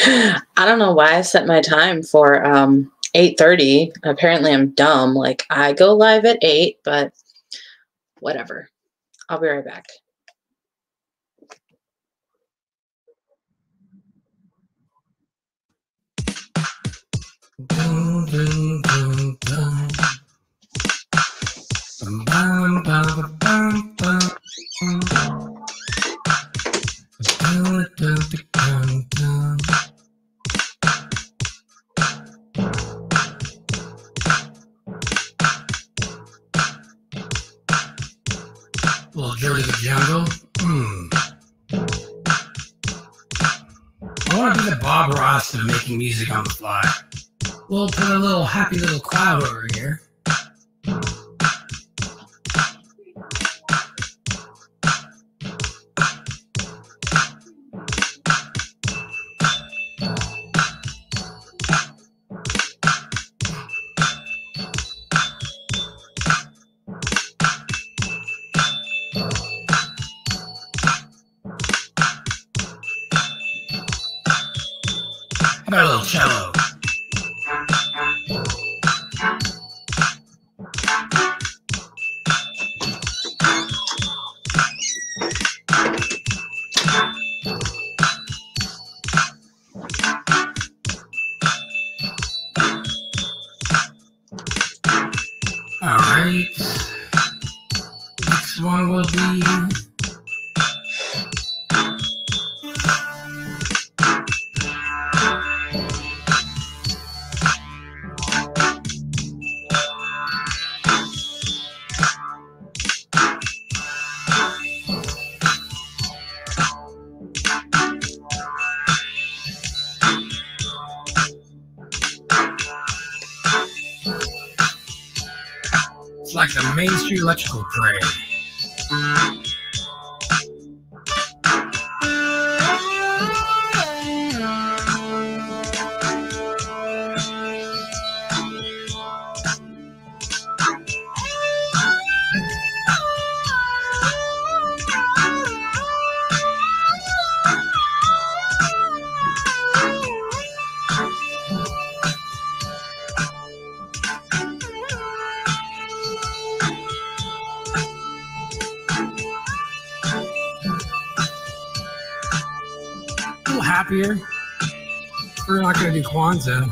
I don't know why I set my time for 8:30. Apparently I'm dumb. Like, I go live at 8, but whatever. I'll be right back. Little Joe to the Jungle. I want to be the Bob Ross of making music on the fly. We'll put a little happy little cloud over here. How about a little cello? Alright. Next one will be... It's like the Main Street Electrical Parade. A little happier. We're not going to do Kwanzaa.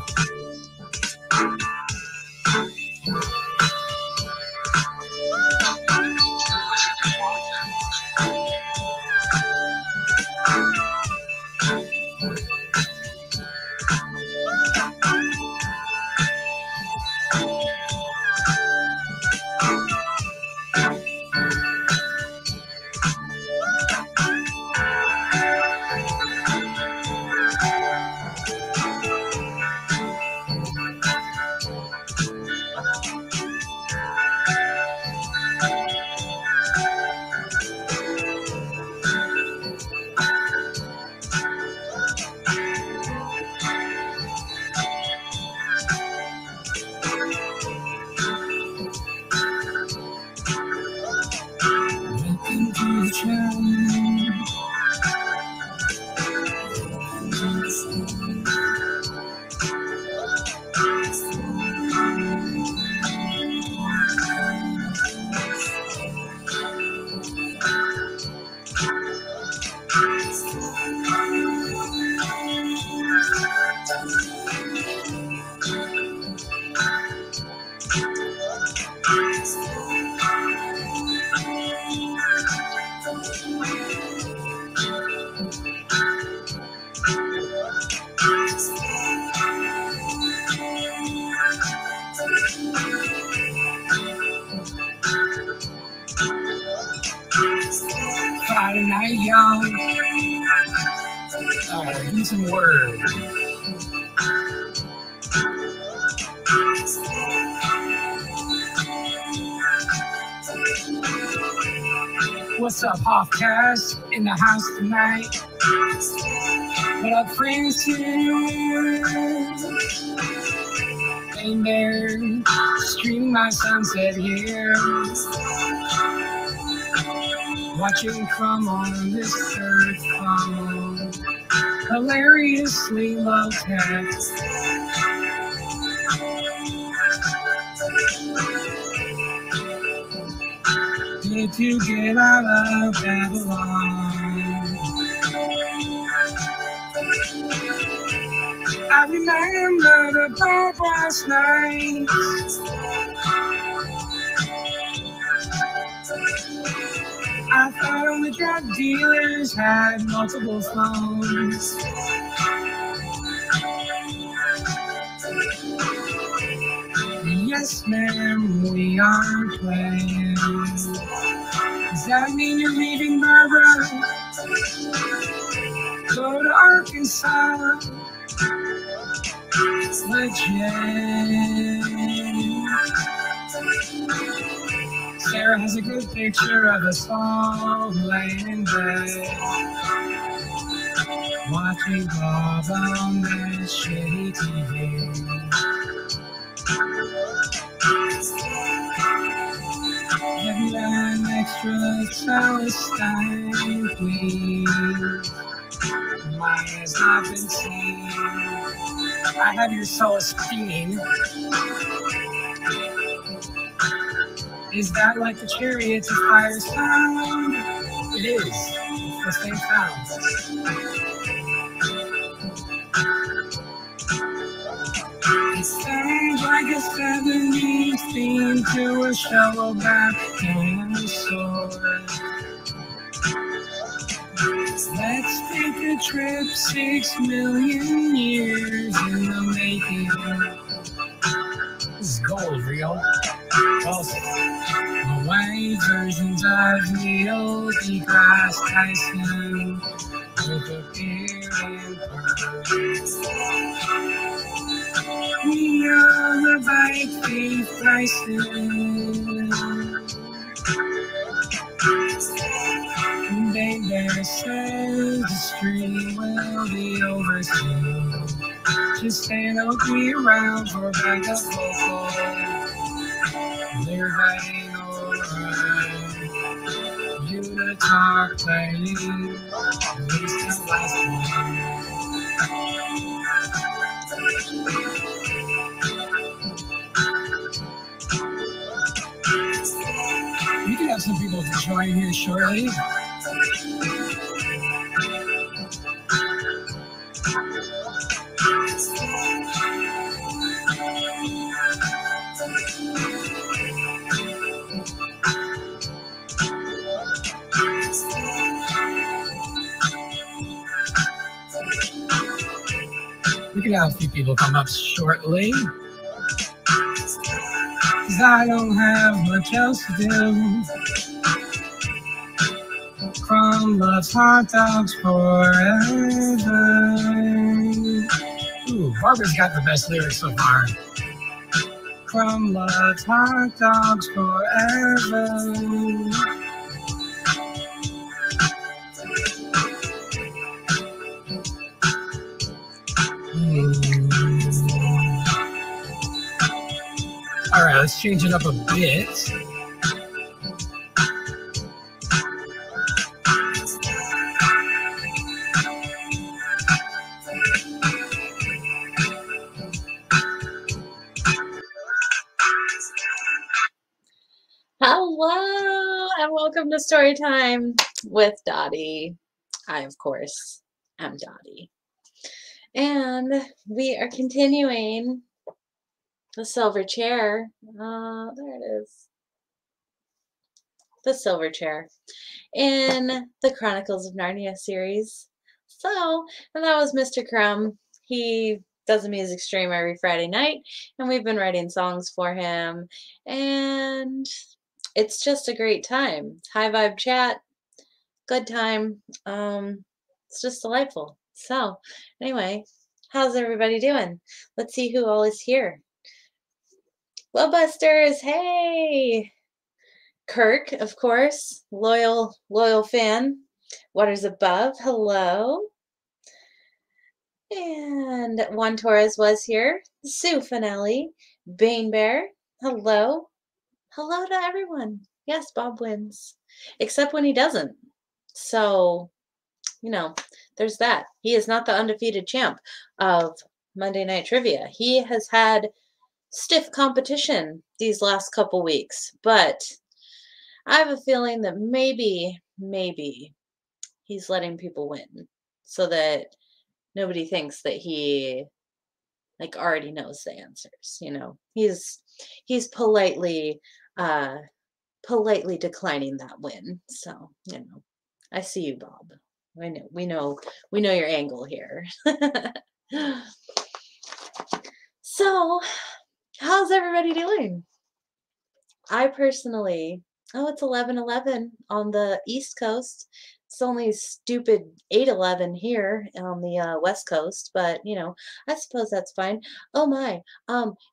Friday night, y'all. Give me some words. What's up, Hofcast? In the house tonight. What up, friends here? In there, streaming my sunset here. Watching from on this earth from hilariously low tech. Did you get out of Babylon? I remember the pub last night. I thought only drug dealers had multiple phones. Yes, ma'am, we are playing. Does that mean you're leaving Barbara? Go to Arkansas. Legit. Sarah has a good picture of us all laying in bed, watching Bob on that shitty TV. Have you an extra Palestine, please? Mine has not been seen. I have your Celestine. Is that like the Chariots of Fire sound? It is. It's the same sound. It sounds like a 70s theme to a show about dinosaurs. Let's take a trip 6 million years in the making. This is gold, real. Also, the white versions of Neil deGrasse Tyson with a beard and pearls. We are the bike thief Tyson. Baby says the stream will be over soon. Just saying I'll be around for backup vocals. They're writing alright. You to talk playing. At least the last one. We can have some people join here shortly. We can have a few people come up shortly. Cause I don't have much else to do. Crumb loves hot dogs forever. Ooh, Barbara's got the best lyrics so far. Crumb loves hot dogs forever. All right, let's change it up a bit. Hello and welcome to Storytime with Dottie. I, of course, am Dottie. And we are continuing the silver chair. There it is. The silver chair in the Chronicles of Narnia series. So, and that was Mr. Crumb. He does a music stream every Friday night, and we've been writing songs for him. And it's just a great time. High vibe chat, good time. It's just delightful. So, anyway, how's everybody doing? Let's see who all is here. Glowbusters, hey! Kirk, of course, loyal fan. Waters Above, hello. And Juan Torres was here. Sue Finelli, Bane Bear, hello. Hello to everyone. Yes, Bob wins, except when he doesn't. So, you know, there's that. He is not the undefeated champ of Monday Night Trivia. He has had stiff competition these last couple weeks, but I have a feeling that maybe he's letting people win so that nobody thinks that he like already knows the answers, you know. He's uh politely declining that win. So, you know, I see you, Bob. I know we know your angle here. So, how's everybody doing? I personally, oh, it's 11:11 on the East Coast. It's only stupid 8:11 here on the West Coast, but you know, I suppose that's fine. Oh my,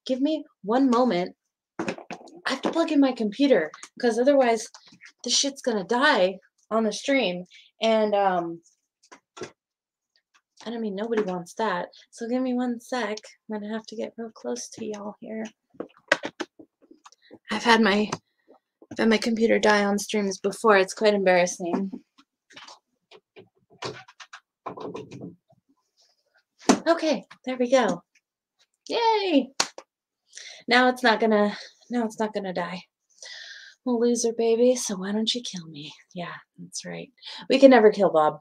give me one moment. I have to plug in my computer because otherwise this shit's gonna die on the stream. And I don't mean nobody wants that. So give me one sec. I'm gonna have to get real close to y'all here. I've had my computer die on streams before. It's quite embarrassing. Okay, there we go. Yay! Now it's not gonna die. I'm a loser, baby, so why don't you kill me? Yeah, that's right. We can never kill Bob.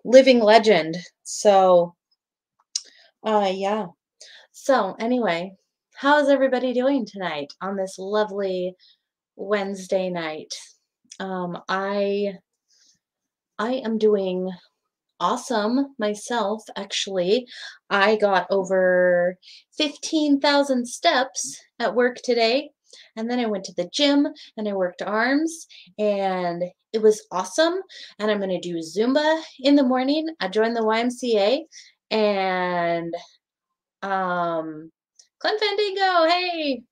Living legend. So yeah. So anyway, how is everybody doing tonight on this lovely Wednesday night? I am doing awesome myself, actually. I got over 15,000 steps at work today, and then I went to the gym and I worked arms, and it was awesome. And I'm going to do Zumba in the morning. I joined the YMCA, and Clem Fandango, hey!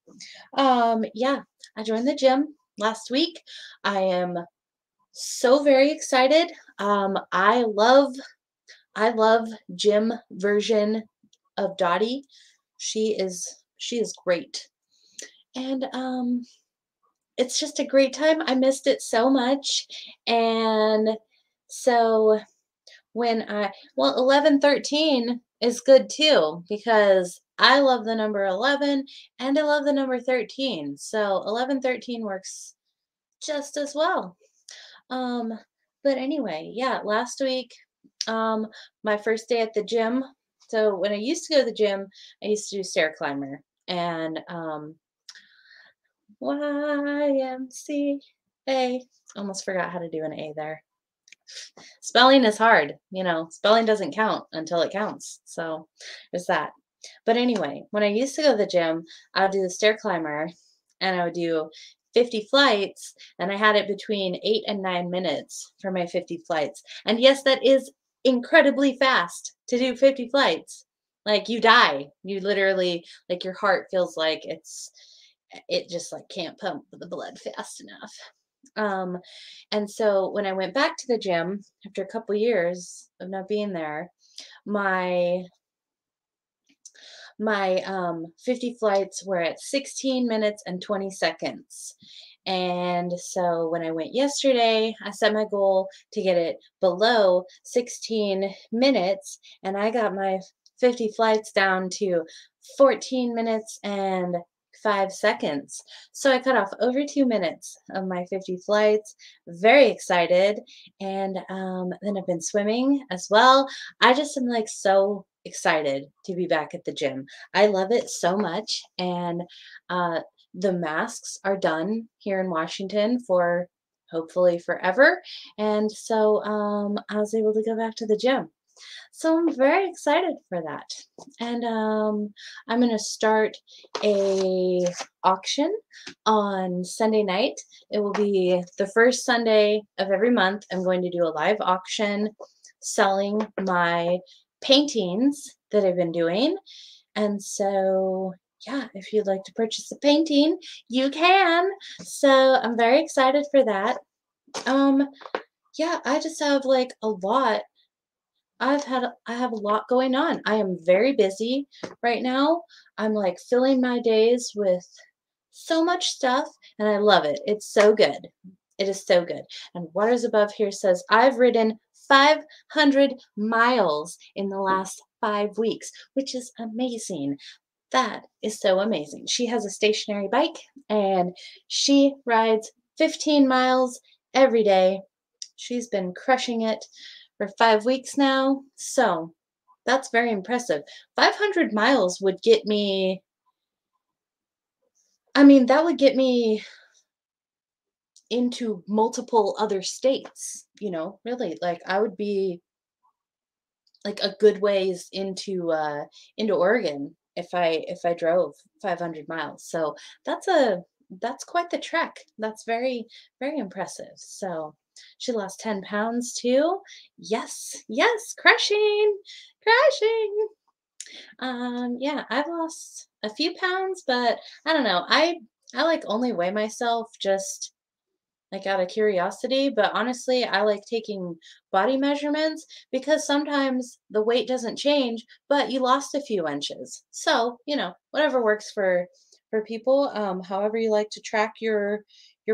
Yeah, I joined the gym last week. I am so very excited. I love gym version of Dottie. She is great. And it's just a great time. I missed it so much. And so when 11:13 is good too, because I love the number 11 and I love the number 13. So 11:13 works just as well. But anyway, yeah, last week, my first day at the gym. So when I used to go to the gym, I used to do stair climber, and YMCA. Almost forgot how to do an A there. Spelling is hard, you know. Spelling doesn't count until it counts. So there's that. But anyway, when I used to go to the gym, I would do the stair climber, and I would do 50 flights, and I had it between 8 and 9 minutes for my 50 flights. And yes, that is incredibly fast to do 50 flights. Like you die. You literally, like your heart feels like it just like can't pump the blood fast enough. And so when I went back to the gym after a couple years of not being there, my 50 flights were at 16 minutes and 20 seconds. And so when I went yesterday, I set my goal to get it below 16 minutes, and I got my 50 flights down to 14 minutes and 5 seconds. So I cut off over 2 minutes of my 50 flights. Very excited. And then I've been swimming as well. I just am like so excited to be back at the gym. I love it so much. And the masks are done here in Washington for hopefully forever. And so I was able to go back to the gym. So I'm very excited for that. And I'm going to start a auction on Sunday night. It will be the first Sunday of every month. I'm going to do a live auction selling my paintings that I've been doing. And so, yeah, if you'd like to purchase a painting, you can. So I'm very excited for that. Yeah, I just have like a lot. I have a lot going on. I am very busy right now. I'm like filling my days with so much stuff, and I love it. It's so good. It is so good. And Waters Above here says, I've ridden 500 miles in the last 5 weeks, which is amazing. That is so amazing. She has a stationary bike and she rides 15 miles every day. She's been crushing it for 5 weeks now. So that's very impressive. 500 miles would get me, I mean, that would get me into multiple other states, really. Like I would be like a good ways into Oregon if I drove 500 miles. So that's quite the trek. That's very very impressive. So she lost 10 pounds too. Yes, yes, crushing, crushing. Yeah, I've lost a few pounds, but I don't know. I like only weigh myself just like out of curiosity, but honestly, I like taking body measurements because sometimes the weight doesn't change, but you lost a few inches. So, whatever works for people, however you like to track your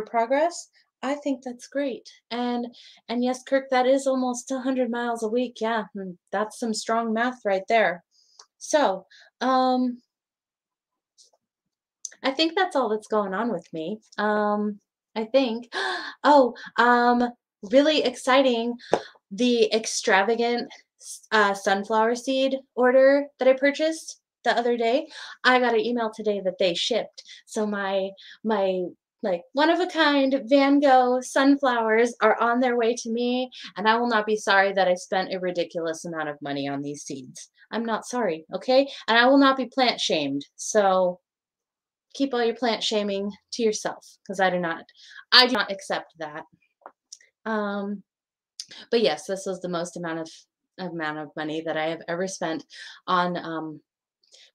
progress, I think that's great. And yes, Kirk, that is almost 100 miles a week. Yeah, that's some strong math right there. So, I think that's all that's going on with me. I think. Oh, really exciting. The extravagant sunflower seed order that I purchased the other day. I got an email today that they shipped. So my like one of a kind Van Gogh sunflowers are on their way to me, and I will not be sorry that I spent a ridiculous amount of money on these seeds. I'm not sorry, okay? And I will not be plant shamed. So keep all your plant shaming to yourself because I do not accept that. Um, but yes, this was the most amount of money that I have ever spent on.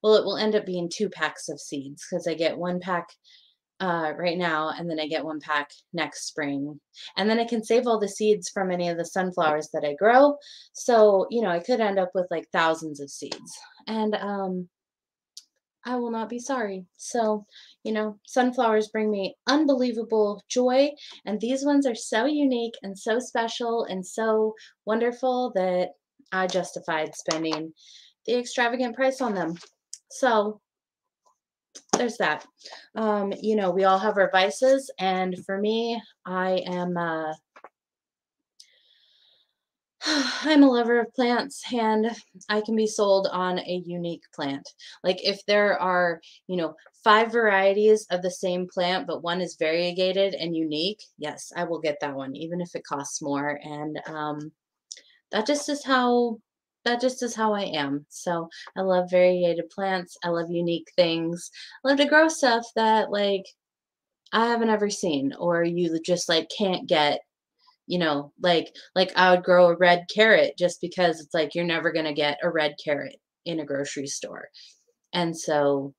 Well, it will end up being 2 packs of seeds because I get 1 pack right now, and then I get 1 pack next spring, and then I can save all the seeds from any of the sunflowers that I grow. So I could end up with like thousands of seeds, and I will not be sorry. So, sunflowers bring me unbelievable joy, and these ones are so unique and so special and so wonderful that I justified spending the extravagant price on them. So, there's that. We all have our vices, and for me, I'm a lover of plants, and I can be sold on a unique plant. Like if there are, 5 varieties of the same plant, but one is variegated and unique, yes, I will get that one, even if it costs more. And that just is how that just is how I am. So I love variegated plants. I love unique things. I love to grow stuff that I haven't ever seen, or you just can't get, like I would grow a red carrot just because it's like you're never going to get a red carrot in a grocery store. And so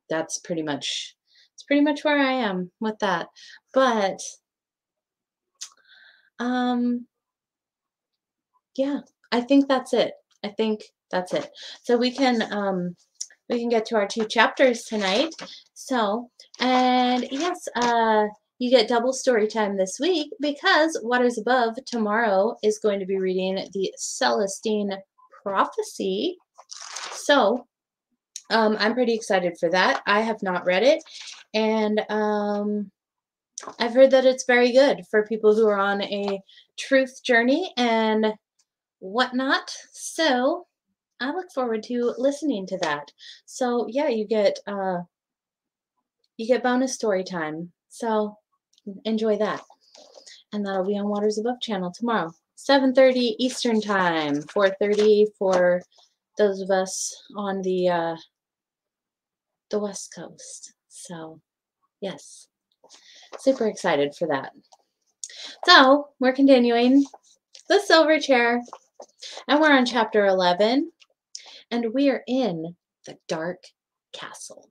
that's pretty much where I am with that. But um yeah, I think that's it. I think that's it. So we can get to our 2 chapters tonight. So, and yes, you get double story time this week because Waters Above tomorrow is going to be reading the Celestine Prophecy. So, I'm pretty excited for that. I have not read it, and I've heard that it's very good for people who are on a truth journey and whatnot. So, I look forward to listening to that. So yeah, you get bonus story time. So enjoy that. And that'll be on Waters Above channel tomorrow. 7:30 Eastern time, 4:30 for those of us on the West Coast. So yes, super excited for that. So we're continuing the Silver Chair, and we're on chapter 11, and we are in the Dark Castle.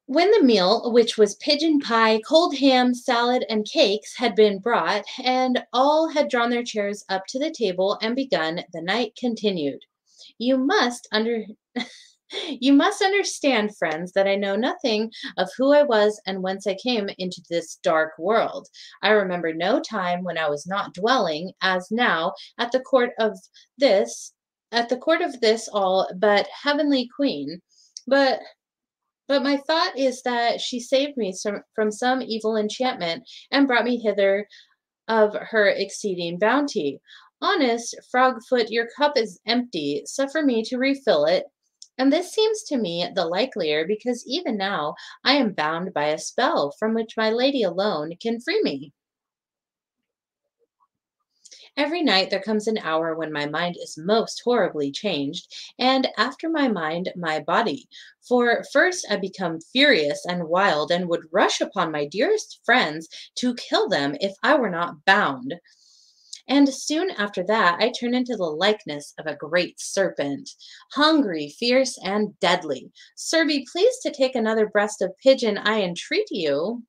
When the meal, which was pigeon pie, cold ham, salad, and cakes, had been brought, and all had drawn their chairs up to the table and begun, the knight continued, "You must under You must understand, friends, that I know nothing of who I was and whence I came into this dark world. I remember no time when I was not dwelling, as now, this, at the court of this all but heavenly queen. But but my thought is that she saved me from some evil enchantment and brought me hither of her exceeding bounty. Honest Frogfoot, your cup is empty. Suffer me to refill it. And this seems to me the likelier because even now I am bound by a spell from which my lady alone can free me. Every night there comes an hour when my mind is most horribly changed, and after my mind, my body. For first I become furious and wild, and would rush upon my dearest friends to kill them if I were not bound. And soon after that, I turn into the likeness of a great serpent, hungry, fierce, and deadly. Sir, be pleased to take another breast of pigeon, I entreat you.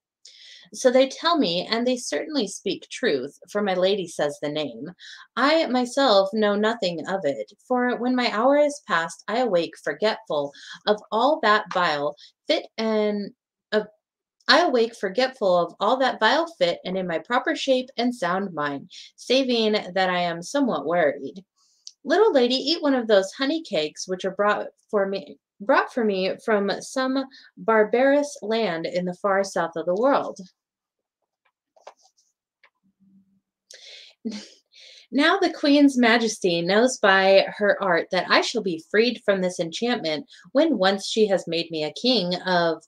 So they tell me, and they certainly speak truth, for my lady says the name. I myself know nothing of it, for when my hour is past, I awake forgetful of all that vile fit and of I awake forgetful of all that vile fit and in my proper shape and sound mind, saving that I am somewhat worried. Little lady, eat one of those honey cakes which are brought for me from some barbarous land in the far south of the world. Now the Queen's Majesty knows by her art that I shall be freed from this enchantment when once she has made me a king of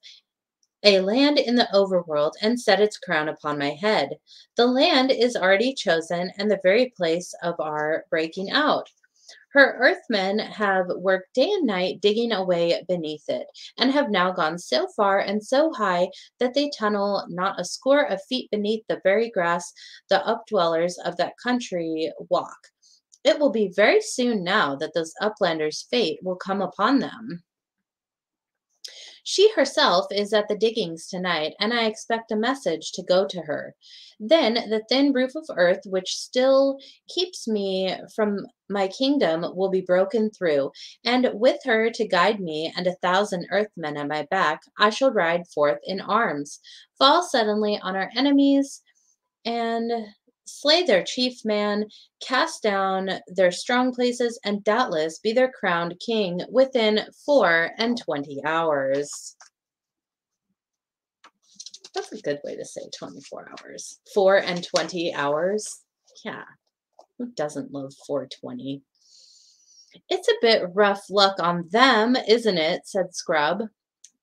a land in the overworld and set its crown upon my head. The land is already chosen and the very place of our breaking out. Her earthmen have worked day and night digging away beneath it, and have now gone so far and so high that they tunnel not a score of feet beneath the very grass the updwellers of that country walk. It will be very soon now that those uplanders' fate will come upon them. She herself is at the diggings tonight, and I expect a message to go to her. Then the thin roof of earth which still keeps me from my kingdom will be broken through, and with her to guide me and 1,000 earthmen at my back, I shall ride forth in arms, fall suddenly on our enemies, and slay their chief man, cast down their strong places, and doubtless be their crowned king within 24 hours. That's a good way to say 24 hours. 24 hours. Yeah, who doesn't love 420? It's a bit rough luck on them, isn't it? Said Scrub.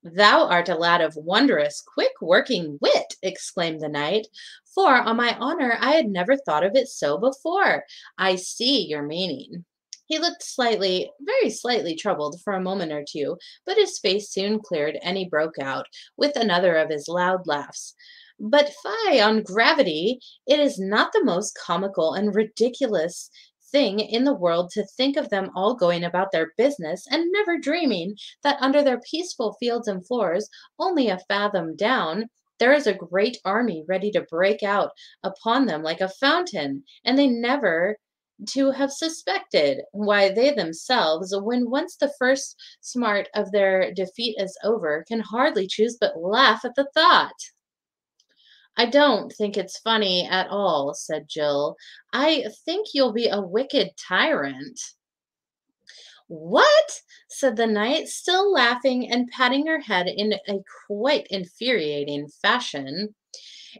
Thou art a lad of wondrous quick working wit, exclaimed the knight, for on my honor I had never thought of it so before. I see your meaning. He looked slightly, very slightly troubled for a moment or two, but his face soon cleared and he broke out with another of his loud laughs. But fie on gravity! It is not the most comical and ridiculous thing in the world to think of them all going about their business and never dreaming that under their peaceful fields and floors, only a fathom down, there is a great army ready to break out upon them like a fountain, and they never to have suspected why they themselves, when once the first smart of their defeat is over, can hardly choose but laugh at the thought. I don't think it's funny at all, said Jill. I think you'll be a wicked tyrant. What? Said the knight, still laughing and patting her head in a quite infuriating fashion.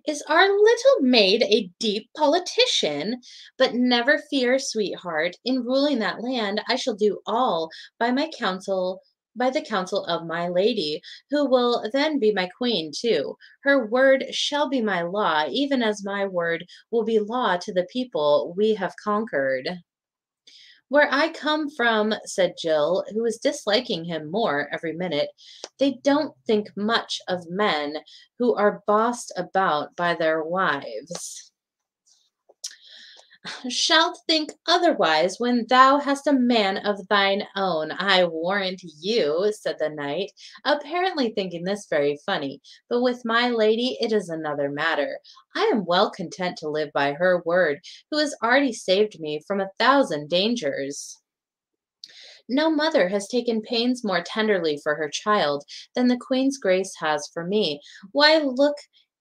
Is our little maid a deep politician? But never fear, sweetheart. In ruling that land, I shall do all by the counsel of my lady, who will then be my queen too. Her word shall be my law, even as my word will be law to the people we have conquered. Where I come from, said Jill, who was disliking him more every minute, they don't think much of men who are bossed about by their wives. Shalt think otherwise when thou hast a man of thine own, I warrant you, said the knight, apparently thinking this very funny. But with my lady it is another matter. I am well content to live by her word, who has already saved me from 1,000 dangers. No mother has taken pains more tenderly for her child than the Queen's Grace has for me. Why look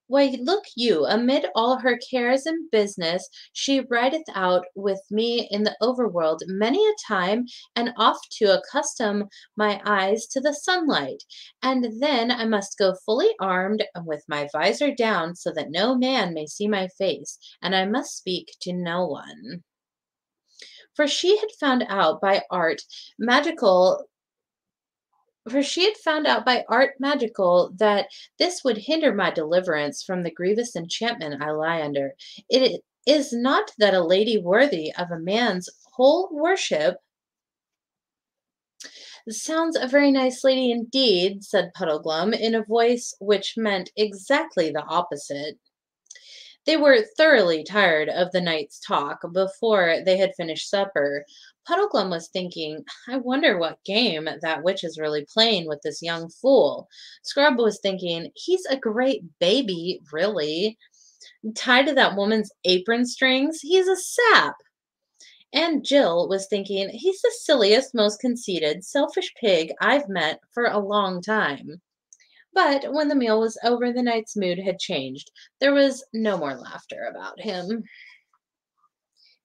why look you, amid all her cares and business, she rideth out with me in the overworld many a time, and oft to accustom my eyes to the sunlight. And then I must go fully armed and with my visor down, so that no man may see my face, and I must speak to no one. For she had found out by art magical for she had found out by art magical that this would hinder my deliverance from the grievous enchantment I lie under. It is not that a lady worthy of a man's whole worship. Sounds a very nice lady indeed, said Puddleglum in a voice which meant exactly the opposite. They were thoroughly tired of the night's talk before they had finished supper. Puddleglum was thinking, I wonder what game that witch is really playing with this young fool. Scrub was thinking, he's a great baby, really. Tied to that woman's apron strings, he's a sap. And Jill was thinking, he's the silliest, most conceited, selfish pig I've met for a long time. But when the meal was over, the knight's mood had changed. There was no more laughter about him.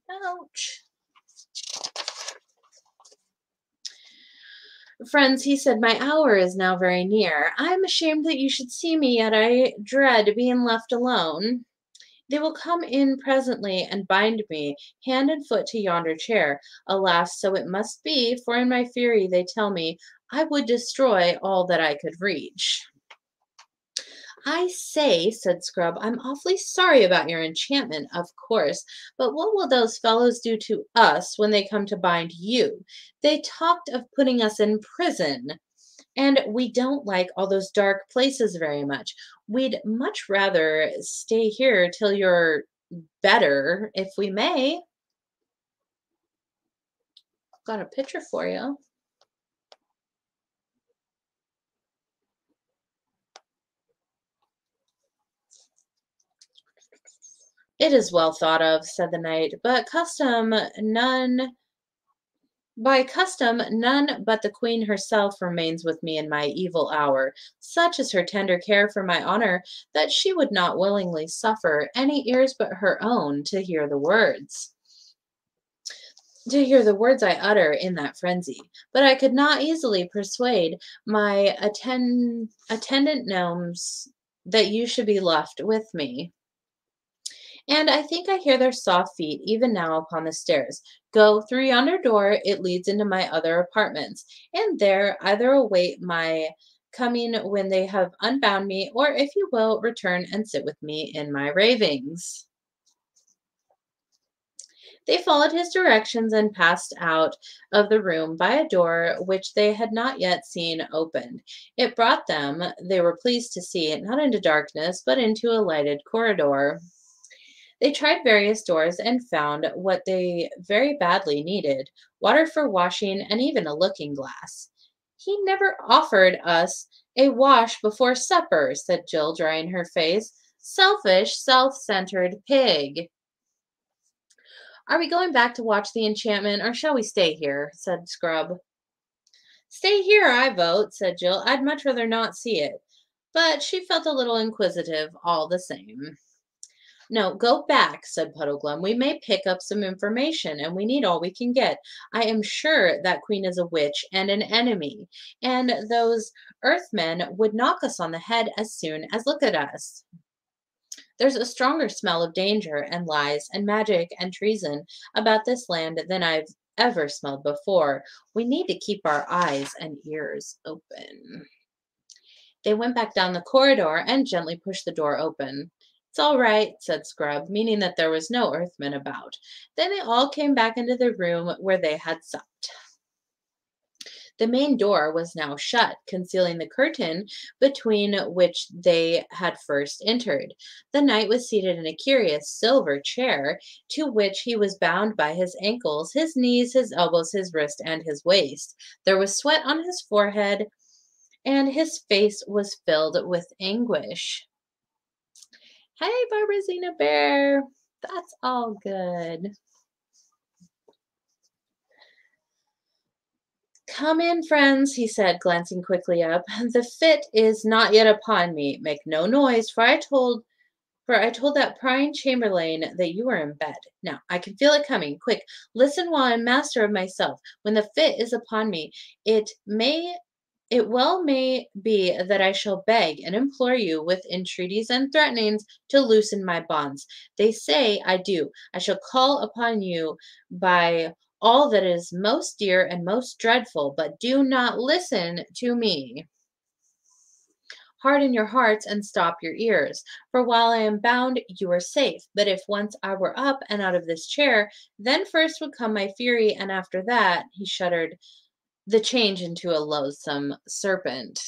Ouch. Friends, he said, my hour is now very near. I am ashamed that you should see me, yet I dread being left alone. They will come in presently and bind me hand and foot to yonder chair. Alas, so it must be, for in my fury they tell me I would destroy all that I could reach. I say, said Scrub, I'm awfully sorry about your enchantment, of course, but what will those fellows do to us when they come to bind you? They talked of putting us in prison, and we don't like all those dark places very much. We'd much rather stay here till you're better, if we may. Got a picture for you. It is well thought of, said the knight, but by custom, none but the queen herself remains with me in my evil hour. Such is her tender care for my honor that she would not willingly suffer any ears but her own to hear the words. To hear the words I utter in that frenzy. But I could not easily persuade my attendant gnomes that you should be left with me. And I think I hear their soft feet even now upon the stairs. Go through yonder door, it leads into my other apartments, and there either await my coming when they have unbound me, or if you will, return and sit with me in my ravings. They followed his directions and passed out of the room by a door which they had not yet seen opened. It brought them, they were pleased to see, not into darkness, but into a lighted corridor. They tried various doors and found what they very badly needed, water for washing and even a looking glass. He never offered us a wash before supper, said Jill, drying her face. Selfish, self-centered pig. Are we going back to watch the enchantment, or shall we stay here? Said Scrub. Stay here, I vote, said Jill. I'd much rather not see it. But she felt a little inquisitive all the same. No, go back, said Puddleglum. We may pick up some information, and we need all we can get. I am sure that Queen is a witch and an enemy, and those Earthmen would knock us on the head as soon as look at us. There's a stronger smell of danger and lies and magic and treason about this land than I've ever smelled before. We need to keep our eyes and ears open. They went back down the corridor and gently pushed the door open. It's all right, said Scrub, meaning that there was no Earthman about. Then they all came back into the room where they had supped. The main door was now shut, concealing the curtain between which they had first entered. The knight was seated in a curious silver chair, to which he was bound by his ankles, his knees, his elbows, his wrist, and his waist. There was sweat on his forehead, and his face was filled with anguish. Hey, Barbara Bear. That's all good. Come in, friends, he said, glancing quickly up. The fit is not yet upon me. Make no noise, for I told that prying chamberlain that you were in bed. Now I can feel it coming. Quick, listen while I'm master of myself. When the fit is upon me, it well may be that I shall beg and implore you with entreaties and threatenings to loosen my bonds. They say I do. I shall call upon you by all that is most dear and most dreadful, but do not listen to me. Harden your hearts and stop your ears. For while I am bound, you are safe. But if once I were up and out of this chair, then first would come my fury, and after that, he shuddered, the change into a loathsome serpent.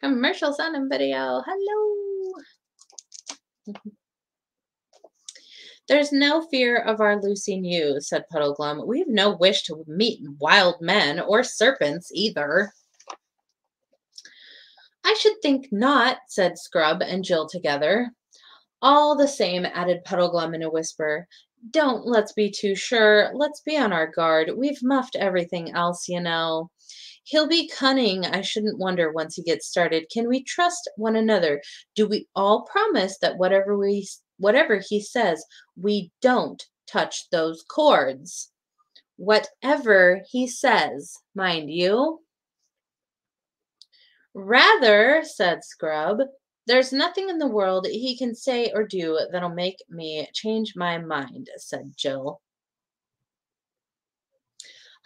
Commercial sound and video. Hello. There's no fear of our loosing you, said Puddleglum. We've no wish to meet wild men or serpents either. I should think not, said Scrub and Jill together. All the same, added Puddleglum in a whisper. Don't let's be too sure. Let's be on our guard. We've muffed everything else, you know. He'll be cunning, I shouldn't wonder, once he gets started. Can we trust one another? Do we all promise that whatever he says, we don't touch those cords? Whatever he says, mind you. Rather, said Scrub, there's nothing in the world he can say or do that'll make me change my mind, said Jill.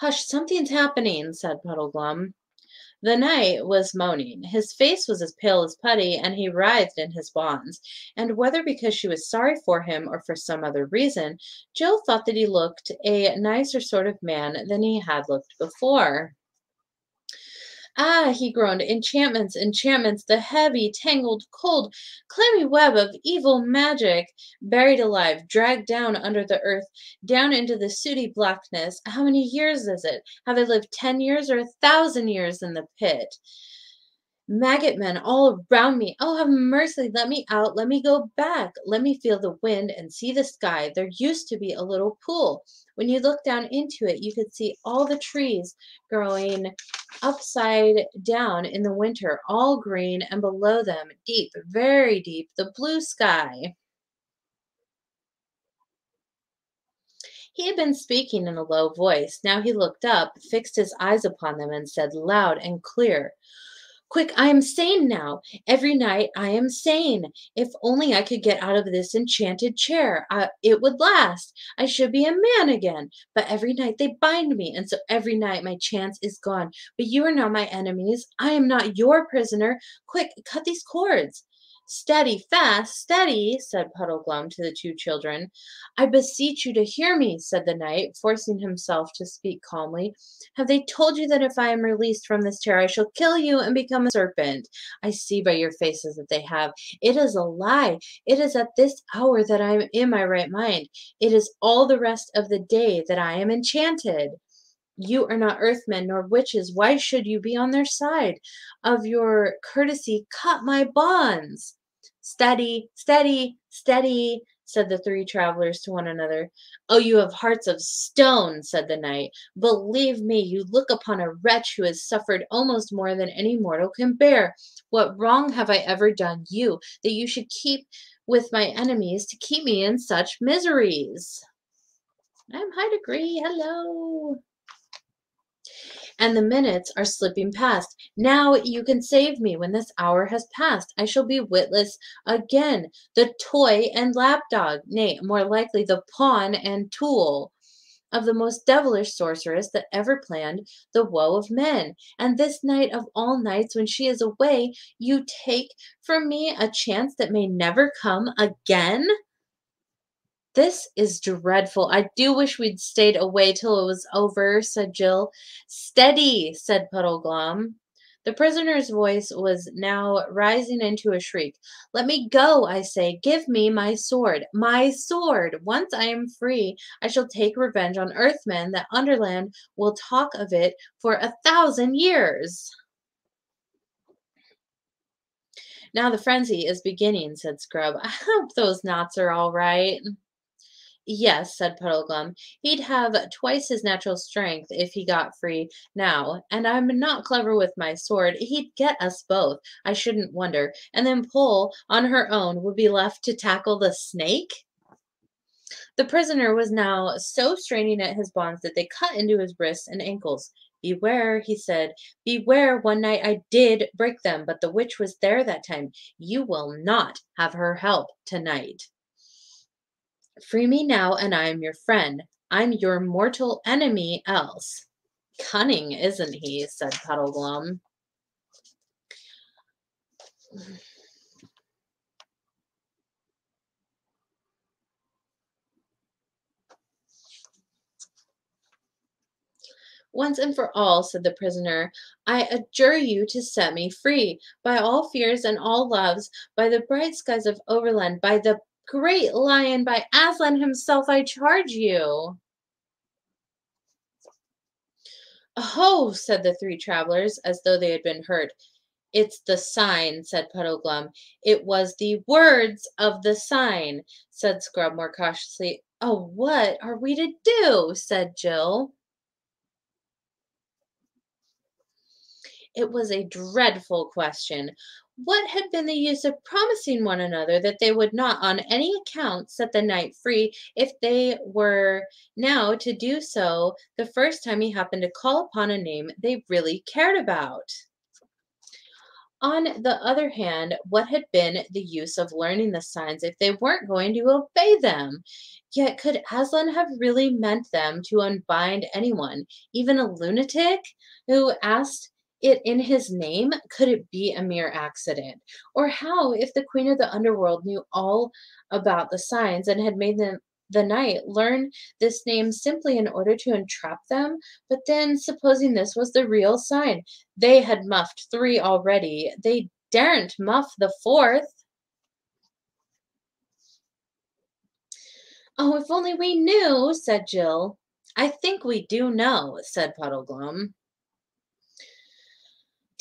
Hush, something's happening, said Puddleglum. The knight was moaning. His face was as pale as putty, and he writhed in his bonds. And whether because she was sorry for him or for some other reason, Jill thought that he looked a nicer sort of man than he had looked before. Ah, he groaned, enchantments, enchantments, the heavy, tangled, cold, clammy web of evil magic, buried alive, dragged down under the earth, down into the sooty blackness. How many years is it? Have I lived 10 years or 1,000 years in the pit? Maggot men all around me. Oh, have mercy. Let me out. Let me go back. Let me feel the wind and see the sky. There used to be a little pool. When you looked down into it, you could see all the trees growing upside down in the winter, all green, and below them, deep, very deep, the blue sky. He had been speaking in a low voice. Now he looked up, fixed his eyes upon them, and said loud and clear, Quick, I am sane now. Every night I am sane. If only I could get out of this enchanted chair, it would last. I should be a man again. But every night they bind me, and so every night my chance is gone. But you are not my enemies. I am not your prisoner. Quick, cut these cords. Steady, fast, steady, said Puddleglum to the two children. I beseech you to hear me, said the knight, forcing himself to speak calmly. Have they told you that if I am released from this chair, I shall kill you and become a serpent? I see by your faces that they have. It is a lie. It is at this hour that I am in my right mind. It is all the rest of the day that I am enchanted. You are not earthmen nor witches. Why should you be on their side? Of your courtesy, cut my bonds. Steady, steady, steady, said the three travelers to one another. Oh, you have hearts of stone, said the knight. Believe me, you look upon a wretch who has suffered almost more than any mortal can bear. What wrong have I ever done you, that you should keep with my enemies to keep me in such miseries? I'm high degree. Hello. And the minutes are slipping past. Now you can save me when this hour has passed. I shall be witless again, the toy and lapdog, nay, more likely the pawn and tool of the most devilish sorceress that ever planned the woe of men. And this night of all nights, when she is away, you take from me a chance that may never come again? This is dreadful. I do wish we'd stayed away till it was over, said Jill. Steady, said Puddleglum. The prisoner's voice was now rising into a shriek. Let me go, I say. Give me my sword. My sword. Once I am free, I shall take revenge on Earthmen that Underland will talk of it for 1,000 years. Now the frenzy is beginning, said Scrub. I hope those knots are all right. Yes, said Puddleglum. He'd have twice his natural strength if he got free now, and I'm not clever with my sword. He'd get us both, I shouldn't wonder, and then Pole, on her own, would be left to tackle the snake? The prisoner was now so straining at his bonds that they cut into his wrists and ankles. Beware, he said. Beware, one night I did break them, but the witch was there that time. You will not have her help tonight. Free me now, and I am your friend. I'm your mortal enemy else. Cunning, isn't he? Said Puddleglum. Once and for all, said the prisoner, I adjure you to set me free. By all fears and all loves, by the bright skies of Overland, by the great lion, by Aslan himself, I charge you. Oh, said the three travelers, as though they had been hurt. It's the sign, said Puddleglum. It was the words of the sign, said Scrub more cautiously. Oh, what are we to do? Said Jill. It was a dreadful question. What had been the use of promising one another that they would not on any account set the knight free if they were now to do so the first time he happened to call upon a name they really cared about? On the other hand, what had been the use of learning the signs if they weren't going to obey them? Yet could Aslan have really meant them to unbind anyone, even a lunatic, who asked it in his name? Could it be a mere accident? Or how if the Queen of the Underworld knew all about the signs and had made them the knight learn this name simply in order to entrap them? But then, supposing this was the real sign, they had muffed three already. They daren't muff the fourth. Oh, if only we knew, said Jill. I think we do know, said Puddleglum.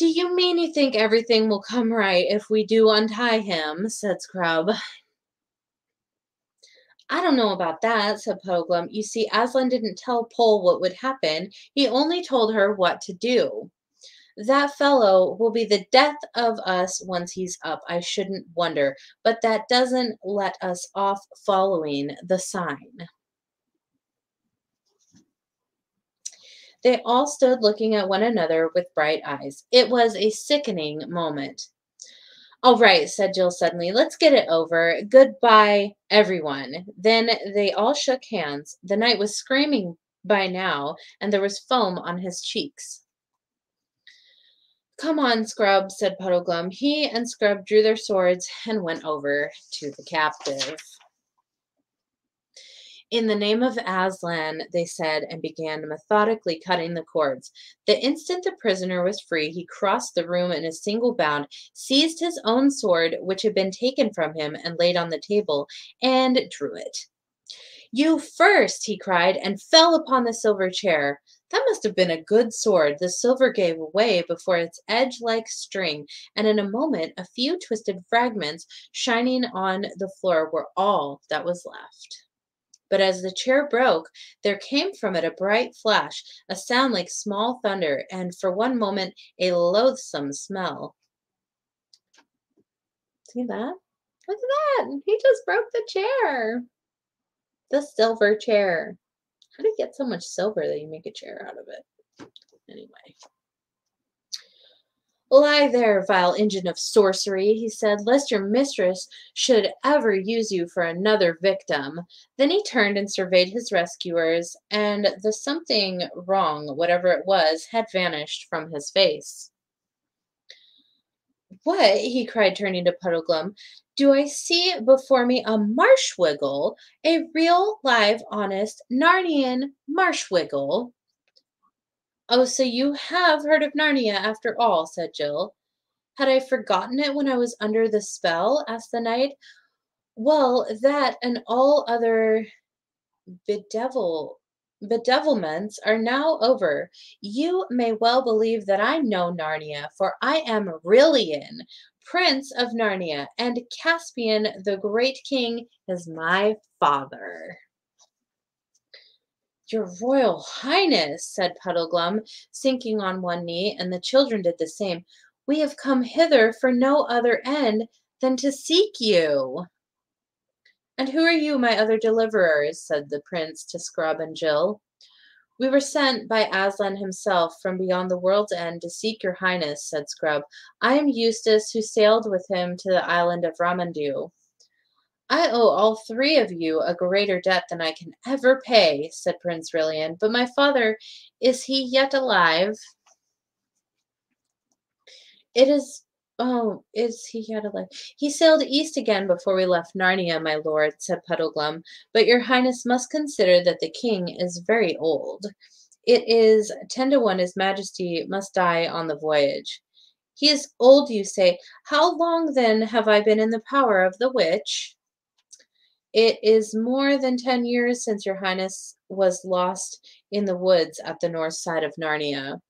Do you mean you think everything will come right if we do untie him? Said Scrub. I don't know about that, said Puddleglum. You see, Aslan didn't tell Pole what would happen. He only told her what to do. That fellow will be the death of us once he's up, I shouldn't wonder. But that doesn't let us off following the sign. They all stood looking at one another with bright eyes. It was a sickening moment. All right, said Jill suddenly. Let's get it over. Goodbye, everyone. Then they all shook hands. The knight was screaming by now, and there was foam on his cheeks. Come on, Scrub, said Puddleglum. He and Scrub drew their swords and went over to the captive. In the name of Aslan, they said, and began methodically cutting the cords. The instant the prisoner was free, he crossed the room in a single bound, seized his own sword, which had been taken from him and laid on the table, and drew it. You first, he cried, and fell upon the silver chair. That must have been a good sword. The silver gave way before its edge-like string, and in a moment a few twisted fragments shining on the floor were all that was left. But as the chair broke, there came from it a bright flash, a sound like small thunder, and for one moment a loathsome smell. See that? Look at that! He just broke the chair. The silver chair. How do you get so much silver that you make a chair out of it? Anyway. Lie there, vile engine of sorcery, he said, lest your mistress should ever use you for another victim. Then he turned and surveyed his rescuers, and the something wrong, whatever it was, had vanished from his face. What, he cried, turning to Puddleglum, do I see before me a marshwiggle, a real, live, honest, Narnian marshwiggle? Oh, so you have heard of Narnia after all, said Jill. Had I forgotten it when I was under the spell? Asked the knight. Well, that and all other bedevilments are now over. You may well believe that I know Narnia, for I am Rillian, Prince of Narnia, and Caspian, the great king, is my father. Your Royal Highness, said Puddleglum, sinking on one knee, and the children did the same. We have come hither for no other end than to seek you. And who are you, my other deliverers? Said the prince to Scrub and Jill. We were sent by Aslan himself from beyond the world's end to seek your highness, said Scrub. I am Eustace, who sailed with him to the island of Ramandu. I owe all three of you a greater debt than I can ever pay, said Prince Rillian. But my father, is he yet alive? Is he yet alive? He sailed east again before we left Narnia, my lord, said Puddleglum. But your highness must consider that the king is very old. It is 10 to 1 his majesty must die on the voyage. He is old, you say. How long, then, have I been in the power of the witch? It is more than 10 years since your highness was lost in the woods at the north side of Narnia.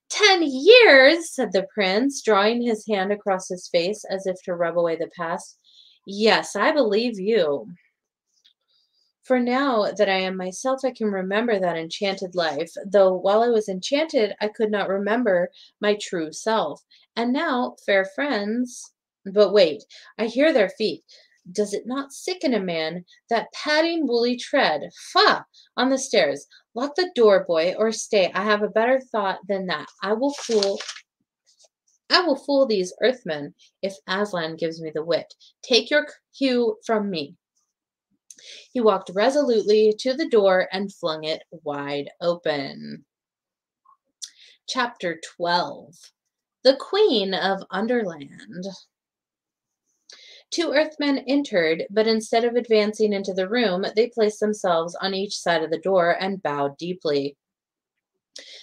10 years, said the prince, drawing his hand across his face as if to rub away the past. Yes, I believe you. For now that I am myself, I can remember that enchanted life, though while I was enchanted, I could not remember my true self. And now, fair friends, but wait, I hear their feet. Does it not sicken a man, that padding woolly tread? Fa! On the stairs. Lock the door, boy, or stay. I have a better thought than that. I will fool these earthmen if Aslan gives me the wit. Take your cue from me. He walked resolutely to the door and flung it wide open. Chapter 12. The Queen of Underland. 2 earthmen entered, but instead of advancing into the room, they placed themselves on each side of the door and bowed deeply.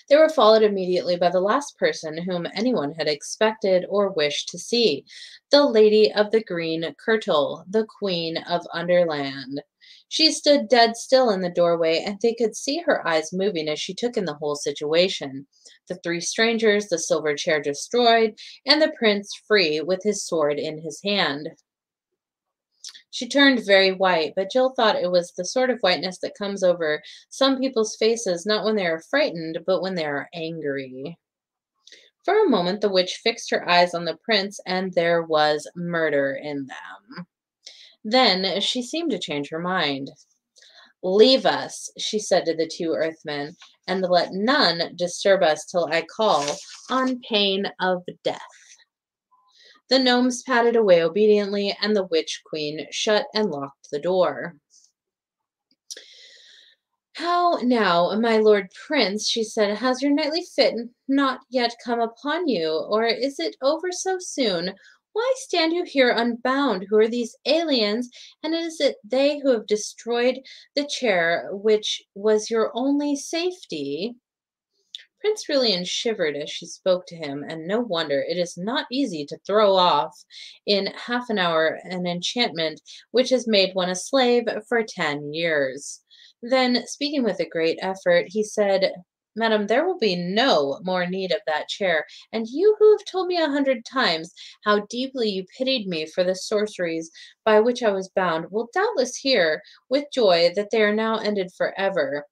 They were followed immediately by the last person whom anyone had expected or wished to see, the Lady of the Green Kirtle, the Queen of Underland. She stood dead still in the doorway, and they could see her eyes moving as she took in the whole situation. The 3 strangers, the silver chair destroyed, and the prince free with his sword in his hand. She turned very white, but Jill thought it was the sort of whiteness that comes over some people's faces not when they are frightened, but when they are angry. For a moment the witch fixed her eyes on the prince, and there was murder in them. Then she seemed to change her mind. Leave us, she said to the 2 earthmen, and let none disturb us till I call, on pain of death. The gnomes padded away obediently, and the witch queen shut and locked the door. How now, my lord prince, she said, has your nightly fit not yet come upon you, or is it over so soon? Why stand you here unbound? Who are these aliens, and is it they who have destroyed the chair which was your only safety? Prince Rillian shivered as she spoke to him, and no wonder. It is not easy to throw off in half an hour an enchantment which has made one a slave for 10 years. Then, speaking with a great effort, he said, Madam, there will be no more need of that chair, and you who have told me 100 times how deeply you pitied me for the sorceries by which I was bound will doubtless hear with joy that they are now ended forever.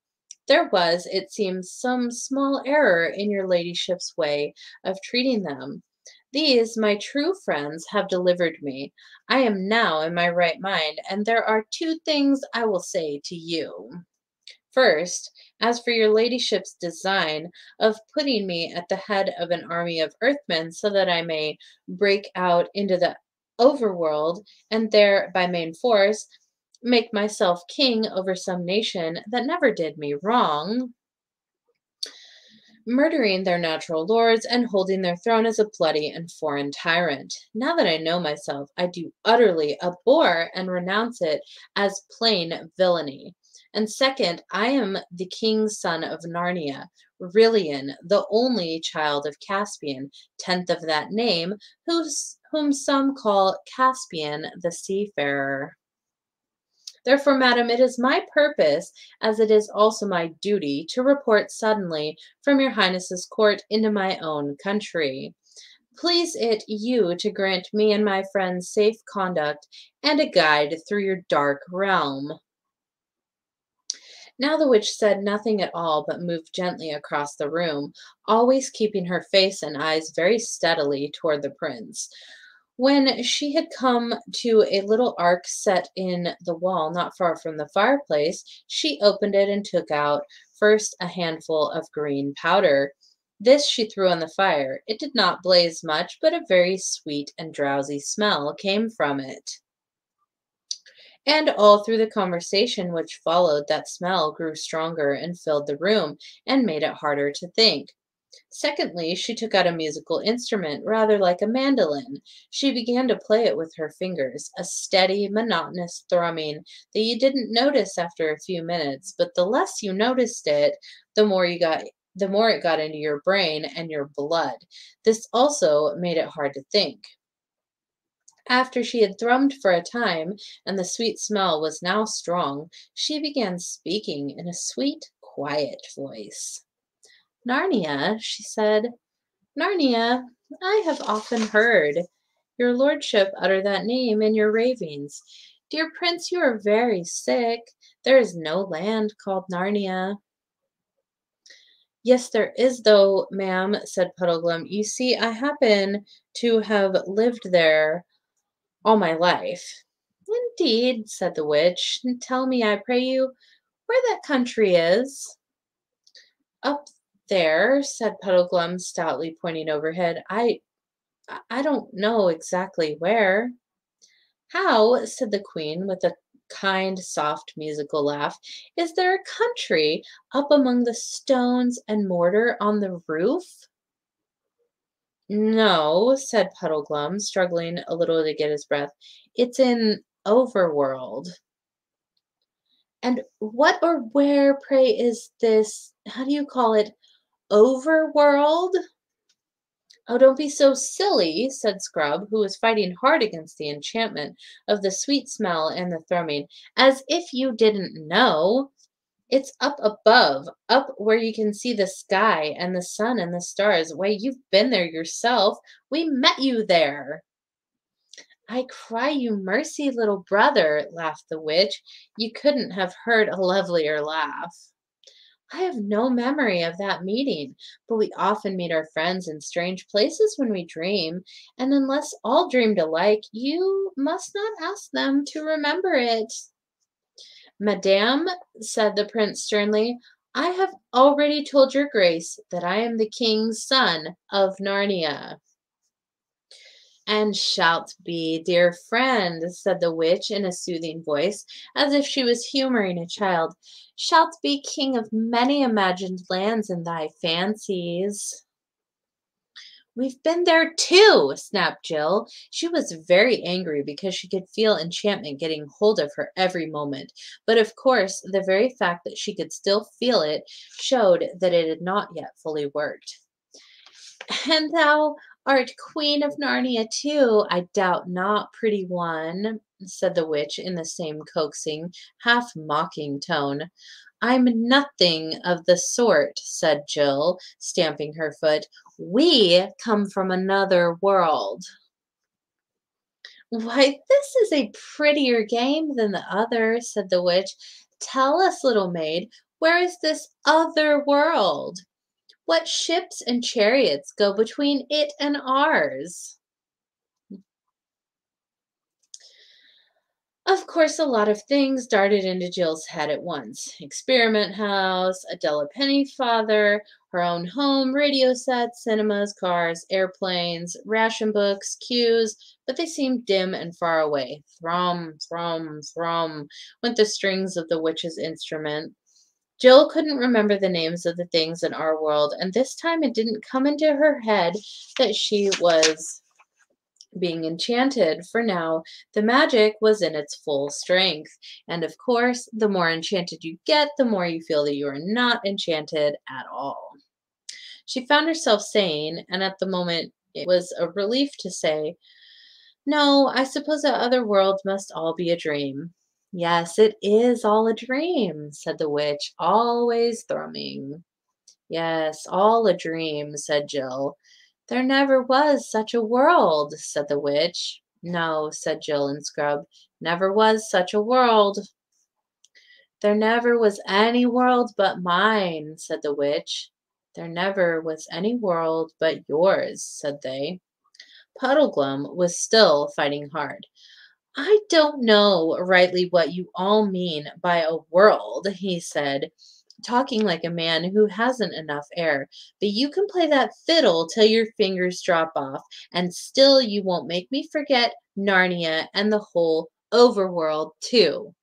There was, it seems, some small error in your ladyship's way of treating them. These, my true friends, have delivered me. I am now in my right mind, and there are 2 things I will say to you. First, as for your ladyship's design of putting me at the head of an army of earthmen so that I may break out into the overworld and there, by main force, make myself king over some nation that never did me wrong, murdering their natural lords and holding their throne as a bloody and foreign tyrant. Now that I know myself, I do utterly abhor and renounce it as plain villainy. And second, I am the king's son of Narnia, Rillian, the only child of Caspian, 10th of that name, whom some call Caspian the seafarer. Therefore, madam, it is my purpose, as it is also my duty, to report suddenly from your highness's court into my own country. Please it you to grant me and my friends safe conduct and a guide through your dark realm. Now the witch said nothing at all, but moved gently across the room, always keeping her face and eyes very steadily toward the prince. When she had come to a little ark set in the wall not far from the fireplace, she opened it and took out first a handful of green powder. This she threw on the fire. It did not blaze much, but a very sweet and drowsy smell came from it. And all through the conversation which followed, that smell grew stronger and filled the room and made it harder to think. Secondly, she took out a musical instrument, rather like a mandolin. She began to play it with her fingers, a steady, monotonous thrumming that you didn't notice after a few minutes, but the less you noticed it, the more it got into your brain and your blood. This also made it hard to think. After she had thrummed for a time, and the sweet smell was now strong, she began speaking in a sweet, quiet voice. Narnia, she said, Narnia, I have often heard your lordship utter that name in your ravings. Dear prince, you are very sick. There is no land called Narnia. Yes, there is, though, ma'am, said Puddleglum. You see, I happen to have lived there all my life. Indeed, said the witch. Tell me, I pray you, where that country is. Up there, said Puddleglum, stoutly pointing overhead. I don't know exactly where. How, said the queen with a kind, soft, musical laugh, is there a country up among the stones and mortar on the roof? No, said Puddleglum, struggling a little to get his breath. It's in Overworld. And what or where, pray, is this, how do you call it, Overworld? Oh, don't be so silly, said Scrub, who was fighting hard against the enchantment of the sweet smell and the thrumming, as if you didn't know. It's up above, up where you can see the sky and the sun and the stars. Why, you've been there yourself. We met you there. I cry you mercy, little brother, laughed the witch. You couldn't have heard a lovelier laugh. I have no memory of that meeting, but we often meet our friends in strange places when we dream, and unless all dreamed alike, you must not ask them to remember it. Madame, said the prince sternly, I have already told your grace that I am the king's son of Narnia. And shalt be, dear friend, said the witch in a soothing voice, as if she was humoring a child, shalt be king of many imagined lands in thy fancies. We've been there too, snapped Jill. She was very angry because she could feel enchantment getting hold of her every moment. But of course, the very fact that she could still feel it showed that it had not yet fully worked. And thou art Queen of Narnia too, I doubt not, pretty one, said the witch in the same coaxing, half-mocking tone. I'm nothing of the sort, said Jill, stamping her foot. We come from another world. Why, this is a prettier game than the other, said the witch. Tell us, little maid, where is this other world? What ships and chariots go between it and ours? Of course, a lot of things darted into Jill's head at once. Experiment house, Adela Pennyfather, her own home, radio sets, cinemas, cars, airplanes, ration books, cues, but they seemed dim and far away. Thrum, thrum, thrum, went the strings of the witch's instrument. Jill couldn't remember the names of the things in our world, and this time it didn't come into her head that she was being enchanted, for now the magic was in its full strength. And of course, the more enchanted you get, the more you feel that you are not enchanted at all. She found herself saying, and at the moment it was a relief to say, no, I suppose that other world must all be a dream. Yes, it is all a dream, said the witch, always thrumming. Yes, all a dream, said Jill. There never was such a world, said the witch. No, said Jill and Scrub, never was such a world. There never was any world but mine, said the witch. There never was any world but yours, said they. Puddleglum was still fighting hard. I don't know rightly what you all mean by a world, he said, talking like a man who hasn't enough air. But you can play that fiddle till your fingers drop off, and still you won't make me forget Narnia and the whole overworld, too.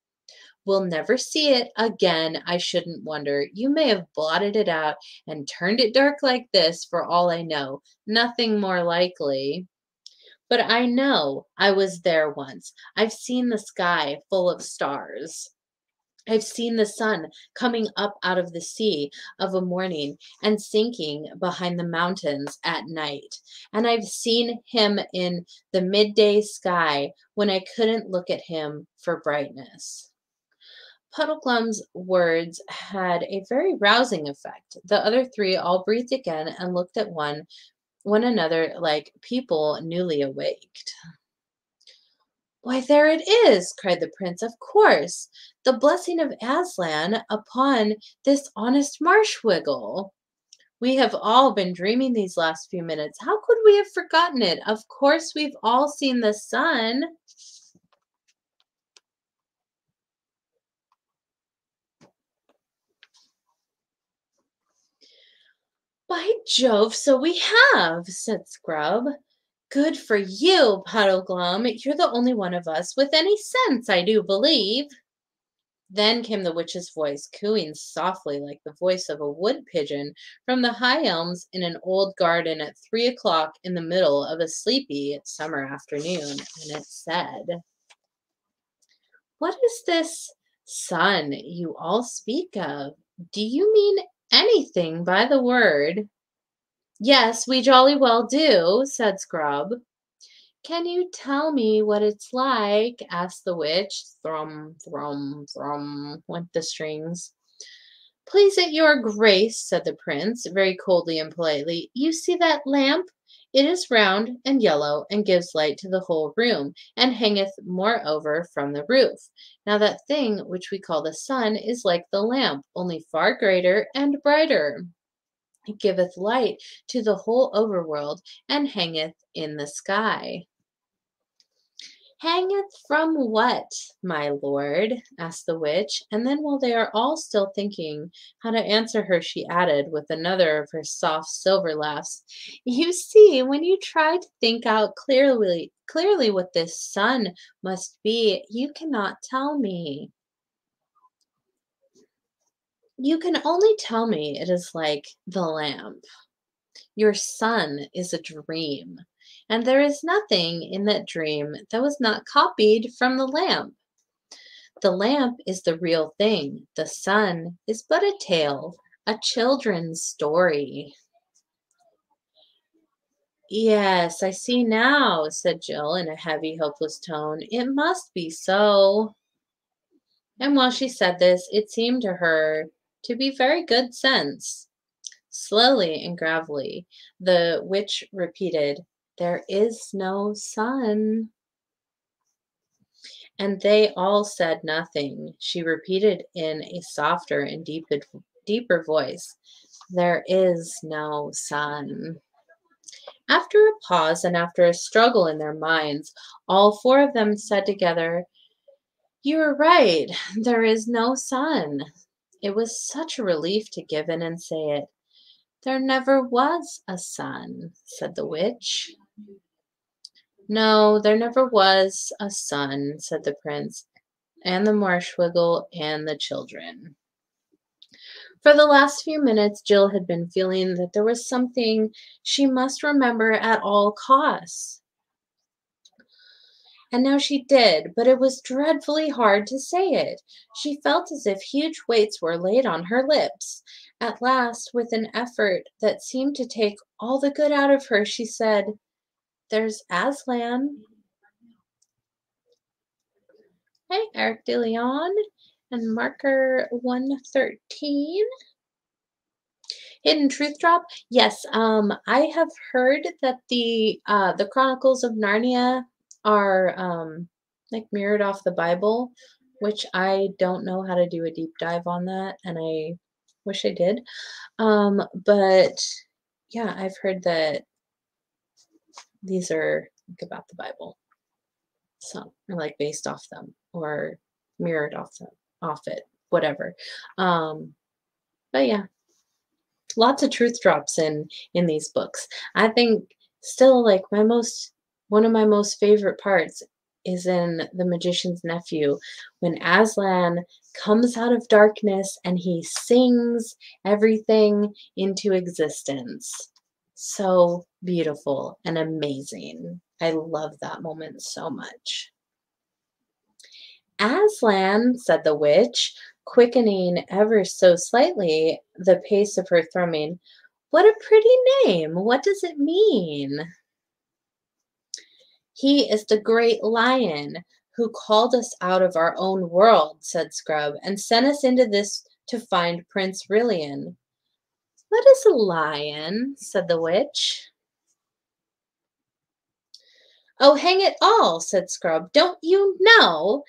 We'll never see it again, I shouldn't wonder. You may have blotted it out and turned it dark like this, for all I know. Nothing more likely. But I know I was there once. I've seen the sky full of stars. I've seen the sun coming up out of the sea of a morning and sinking behind the mountains at night. And I've seen him in the midday sky when I couldn't look at him for brightness. Puddleglum's words had a very rousing effect. The other three all breathed again and looked at one another like people newly awaked. Why, there it is, cried the prince. Of course, the blessing of Aslan upon this honest Marshwiggle. We have all been dreaming these last few minutes. How could we have forgotten it? Of course, we've all seen the sun. By Jove, so we have, said Scrub. Good for you, Puddleglum. You're the only one of us with any sense, I do believe. Then came the witch's voice, cooing softly like the voice of a wood pigeon from the high elms in an old garden at 3 o'clock in the middle of a sleepy summer afternoon, and it said, What is this sun you all speak of? Do you mean anything by the word? Yes, we jolly well do, said Scrub. Can you tell me what it's like? Asked the witch. Thrum, thrum, thrum went the strings. Please it your grace, said the prince, very coldly and politely. You see that lamp? It is round and yellow, and gives light to the whole room, and hangeth moreover from the roof. Now that thing which we call the sun is like the lamp, only far greater and brighter. It giveth light to the whole overworld, and hangeth in the sky. Hangeth from what, my lord? Asked the witch, and then while they are all still thinking how to answer her, she added, with another of her soft silver laughs, You see, when you try to think out clearly what this sun must be, you cannot tell me. You can only tell me it is like the lamp. Your sun is a dream, and there is nothing in that dream that was not copied from the lamp. The lamp is the real thing. The sun is but a tale, a children's story. Yes, I see now, said Jill in a heavy, hopeless tone. It must be so. And while she said this, it seemed to her to be very good sense. Slowly and gravelly, the witch repeated, There is no sun. And they all said nothing. She repeated in a softer and deeper voice, There is no sun. After a pause and after a struggle in their minds, all four of them said together, You are right, there is no sun. It was such a relief to give in and say it. There never was a sun, said the witch. No, there never was a sun, said the prince, and the Marshwiggle and the children. For the last few minutes, Jill had been feeling that there was something she must remember at all costs. And now she did, but it was dreadfully hard to say it. She felt as if huge weights were laid on her lips. At last, with an effort that seemed to take all the good out of her, she said, There's Aslan. Hey, Eric De Leon and marker 113. Hidden Truth Drop. Yes, I have heard that the Chronicles of Narnia are like mirrored off the Bible. which I don't know how to do a deep dive on that, and I wish I did. But yeah, I've heard that these are like about the Bible. So, or like based off them or mirrored off it, whatever. But yeah, lots of truth drops in these books. I think still like one of my most favorite parts is in The Magician's Nephew when Aslan comes out of darkness and he sings everything into existence. So beautiful and amazing. I love that moment so much. Aslan, said the witch, quickening ever so slightly the pace of her thrumming. What a pretty name! What does it mean? He is the great lion who called us out of our own world, said Scrub, and sent us into this to find Prince Rillian. What is a lion? Said the witch. Oh, hang it all, said Scrub. Don't you know?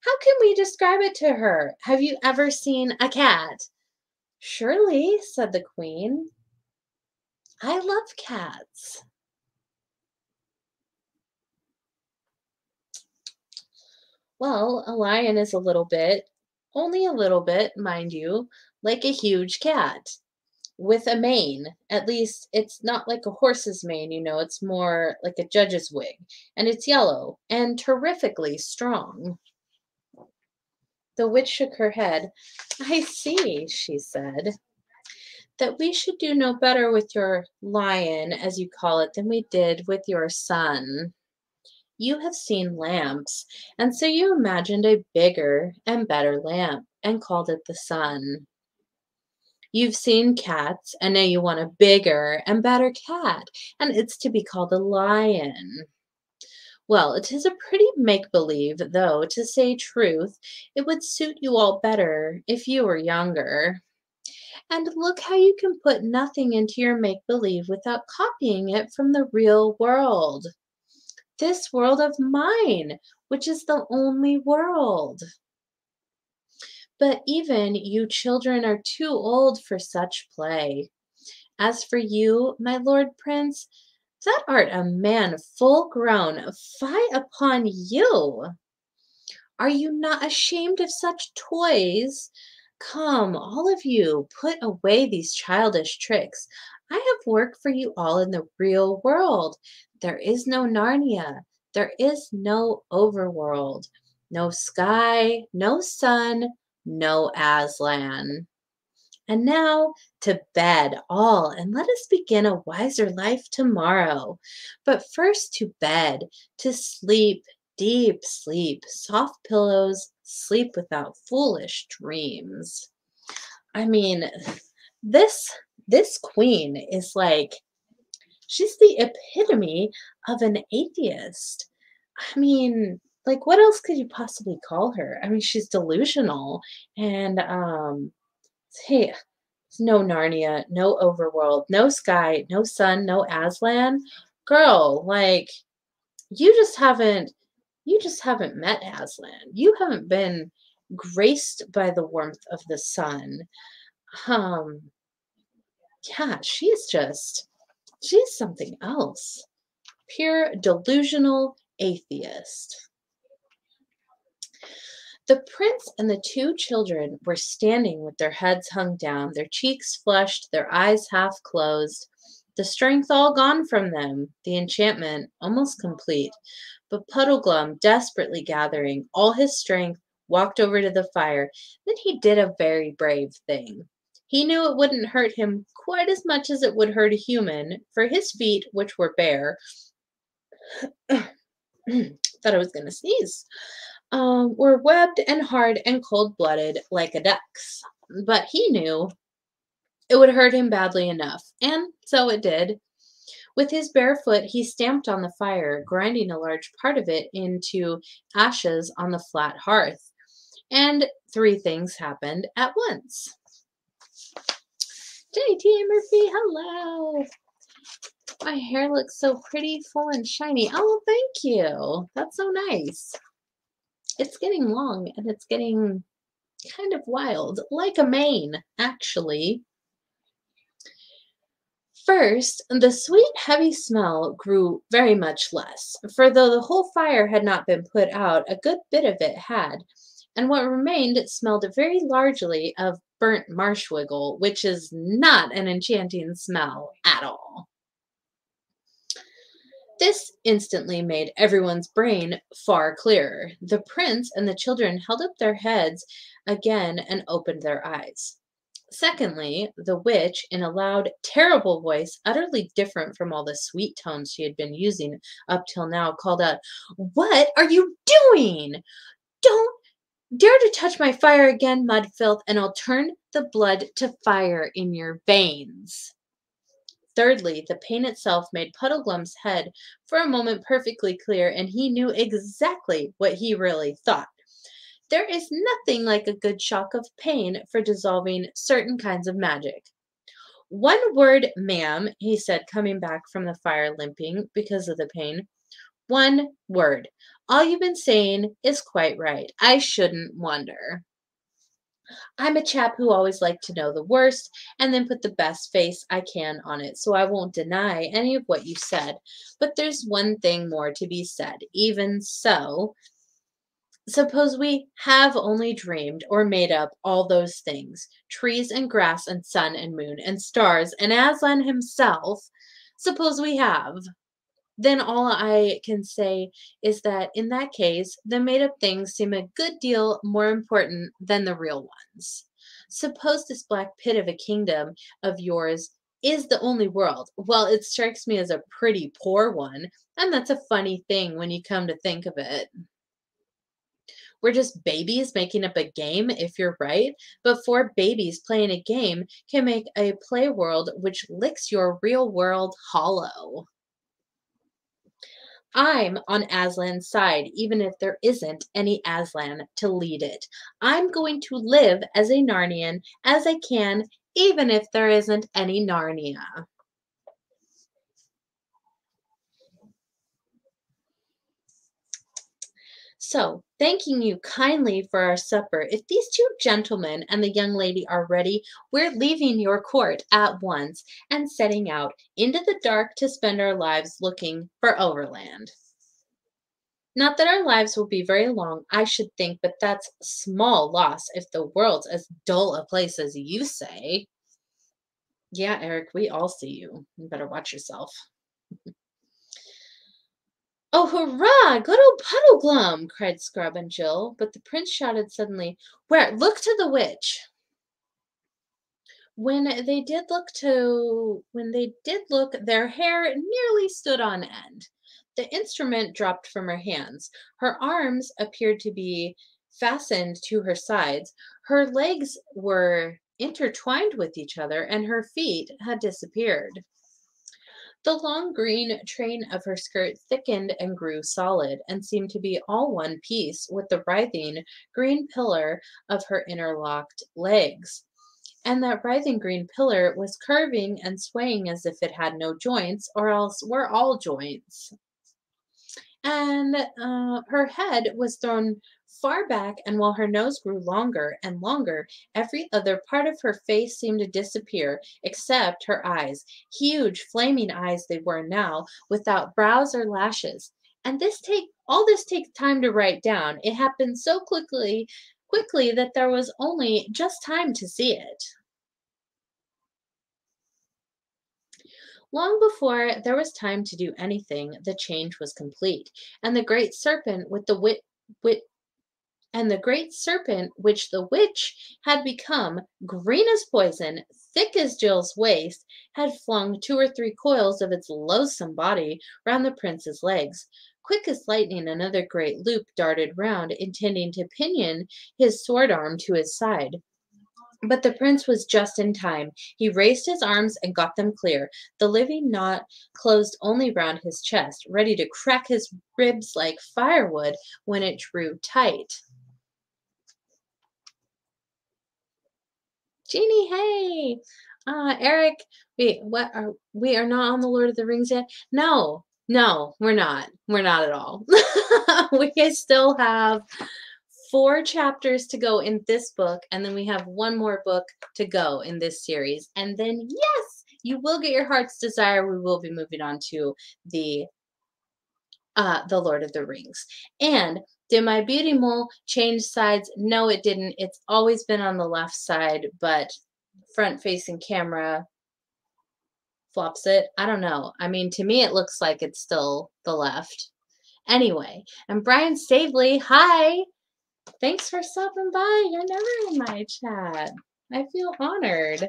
How can we describe it to her? Have you ever seen a cat? Surely, said the queen. I love cats. Well, a lion is a little bit, only a little bit, mind you, like a huge cat with a mane. At least it's not like a horse's mane, it's more like a judge's wig. And it's yellow and terrifically strong. The witch shook her head. I see, she said, that we should do no better with your lion, as you call it, than we did with your son. You have seen lamps, and so you imagined a bigger and better lamp and called it the sun. You've seen cats, and now you want a bigger and better cat, and it's to be called a lion. Well, it is a pretty make-believe, though, to say truth, it would suit you all better if you were younger. And look how you can put nothing into your make-believe without copying it from the real world. This world of mine, which is the only world. But even you children are too old for such play. As for you, my lord prince, that art a man full grown, fie upon you! Are you not ashamed of such toys? Come, all of you, put away these childish tricks. I have work for you all in the real world. There is no Narnia. There is no overworld. No sky, no sun, no Aslan. And now to bed all, and let us begin a wiser life tomorrow. But first to bed, to sleep, deep sleep, soft pillows, sleep without foolish dreams. I mean, this queen is like, she's the epitome of an atheist. I mean, like, what else could you possibly call her? I mean, she's delusional and hey, no Narnia, no overworld, no sky, no sun, no Aslan. Girl, like you just haven't met Aslan. You haven't been graced by the warmth of the sun. Um, yeah, she's something else. Pure delusional atheist. The prince and the two children were standing with their heads hung down, their cheeks flushed, their eyes half closed, the strength all gone from them, the enchantment almost complete. But Puddleglum, desperately gathering all his strength, walked over to the fire. Then he did a very brave thing. He knew it wouldn't hurt him quite as much as it would hurt a human, for his feet, which were bare, thought I was going to sneeze, were webbed and hard and cold-blooded like a duck's. But he knew it would hurt him badly enough, and so it did. With his bare foot, he stamped on the fire, grinding a large part of it into ashes on the flat hearth. And three things happened at once. JT Murphy, hello. My hair looks so pretty, full, and shiny. Oh, thank you. That's so nice. It's getting long and it's getting kind of wild, like a mane, actually. First, the sweet, heavy smell grew very much less, for though the whole fire had not been put out, a good bit of it had, and what remained smelled very largely of burnt marshwiggle, which is not an enchanting smell at all. This instantly made everyone's brain far clearer. The prince and the children held up their heads again and opened their eyes. Secondly, the witch, in a loud, terrible voice, utterly different from all the sweet tones she had been using up till now, called out, "What are you doing? Don't dare to touch my fire again, mud filth, and I'll turn the blood to fire in your veins." Thirdly, the pain itself made Puddleglum's head for a moment perfectly clear, and he knew exactly what he really thought. There is nothing like a good shock of pain for dissolving certain kinds of magic. "One word, ma'am," he said, coming back from the fire limping because of the pain. "One word. All you've been saying is quite right. I shouldn't wonder. I'm a chap who always liked to know the worst and then put the best face I can on it, so I won't deny any of what you said. But there's one thing more to be said. Even so, suppose we have only dreamed or made up all those things, trees and grass and sun and moon and stars and Aslan himself. Suppose we have. Then all I can say is that in that case, the made up things seem a good deal more important than the real ones. Suppose this black pit of a kingdom of yours is the only world. Well, it strikes me as a pretty poor one, and that's a funny thing when you come to think of it. We're just babies making up a game, if you're right, but four babies playing a game can make a play world which licks your real world hollow. I'm on Aslan's side, even if there isn't any Aslan to lead it. I'm going to live as a Narnian as I can, even if there isn't any Narnia." So, thanking you kindly for our supper, if these two gentlemen and the young lady are ready, we're leaving your court at once and setting out into the dark to spend our lives looking for Overland. Not that our lives will be very long, I should think, but that's small loss if the world's as dull a place as you say. Yeah, Eric, we all see you. You better watch yourself. "Oh, hurrah! Good old Puddleglum!" cried Scrub and Jill, but the prince shouted suddenly, "Where? Look to the witch!" When they did look, their hair nearly stood on end. The instrument dropped from her hands. Her arms appeared to be fastened to her sides. Her legs were intertwined with each other, and her feet had disappeared. The long green train of her skirt thickened and grew solid, and seemed to be all one piece with the writhing green pillar of her interlocked legs. And that writhing green pillar was curving and swaying as if it had no joints, or else were all joints. And her head was thrown far back, and while her nose grew longer and longer, every other part of her face seemed to disappear except her eyes. Huge, flaming eyes they were now, without brows or lashes. And all this takes time to write down. It happened so quickly that there was only just time to see it. Long before there was time to do anything, the change was complete, and the great serpent with the wit and the great serpent which the witch had become, green as poison, thick as Jill's waist, had flung 2 or 3 coils of its loathsome body round the prince's legs. Quick as lightning, another great loop darted round, intending to pinion his sword arm to his side. But the prince was just in time. He raised his arms and got them clear. The living knot closed only round his chest, ready to crack his ribs like firewood when it drew tight. Jeannie, hey! Eric, we are not on the Lord of the Rings yet? No, we're not. We're not at all. We still have 4 chapters to go in this book, and then we have 1 more book to go in this series. And then, yes, you will get your heart's desire. We will be moving on to the Lord of the Rings. And did my beauty mole change sides? No, it didn't. It's always been on the left side, but front-facing camera flops it. I don't know. I mean, to me, it looks like it's still the left. Anyway, and Brian Stavely, hi. Thanks for stopping by. You're never in my chat. I feel honored.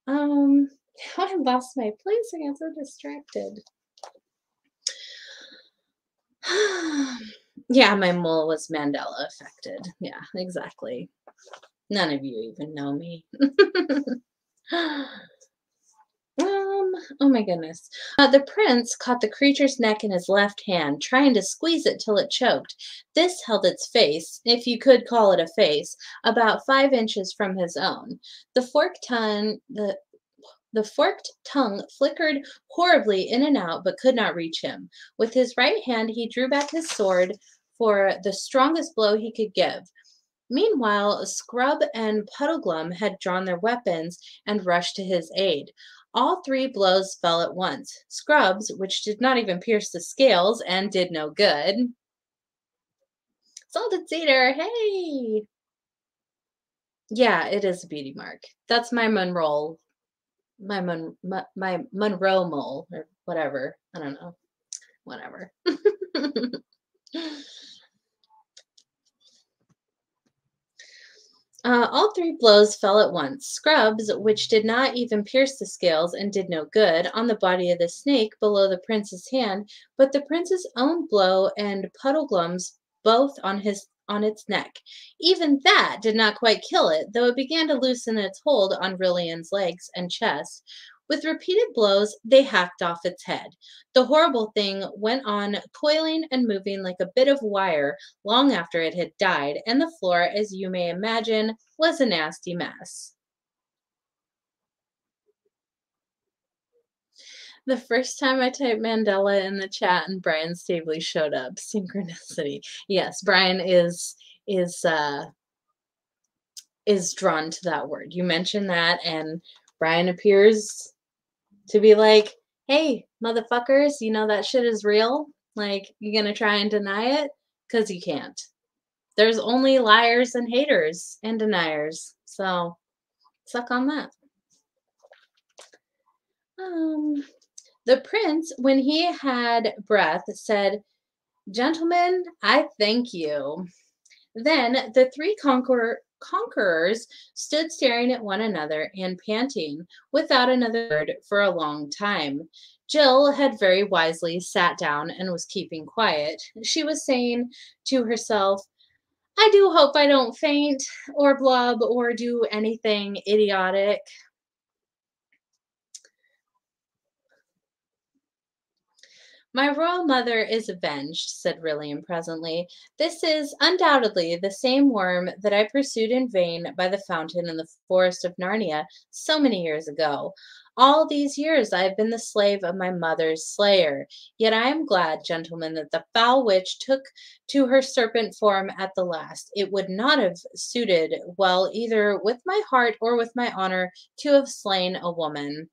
I lost my place. I got so distracted. Yeah, my mole was Mandela affected. Yeah, exactly. None of you even know me. Oh my goodness. The prince caught the creature's neck in his left hand, trying to squeeze it till it choked. This held its face, if you could call it a face, about 5 inches from his own. The forked tongue flickered horribly in and out, but could not reach him. With his right hand, he drew back his sword for the strongest blow he could give. Meanwhile, Scrub and Puddleglum had drawn their weapons and rushed to his aid. All 3 blows fell at once. Scrub's, which did not even pierce the scales and did no good. Salted Cedar, hey! Yeah, it is a beauty mark. That's my Monroe mole, or whatever. I don't know. Whatever. All 3 blows fell at once. Scrub's, which did not even pierce the scales and did no good, on the body of the snake below the prince's hand, but the prince's own blow and Puddleglum's both on its neck. Even that did not quite kill it, though it began to loosen its hold on Rillian's legs and chest. With repeated blows, they hacked off its head. The horrible thing went on coiling and moving like a bit of wire long after it had died, and the floor, as you may imagine, was a nasty mess. The first time I typed Mandela in the chat and Brian Stavely showed up. Synchronicity. Yes, Brian is drawn to that word. You mentioned that, and Brian appears to be like, hey, motherfuckers, you know that shit is real? Like, you gonna try and deny it? Because you can't. There's only liars and haters and deniers. So, suck on that. The prince, when he had breath, said, "Gentlemen, I thank you." Then the 3 conquerors stood staring at one another and panting without another word for a long time. Jill had very wisely sat down and was keeping quiet. She was saying to herself, I do hope I don't faint or blub or do anything idiotic. My royal mother is avenged, said Rillian presently. This is undoubtedly the same worm that I pursued in vain by the fountain in the forest of Narnia so many years ago. All these years I have been the slave of my mother's slayer. Yet I am glad, gentlemen, that the foul witch took to her serpent form at the last. It would not have suited well either with my heart or with my honor to have slain a woman.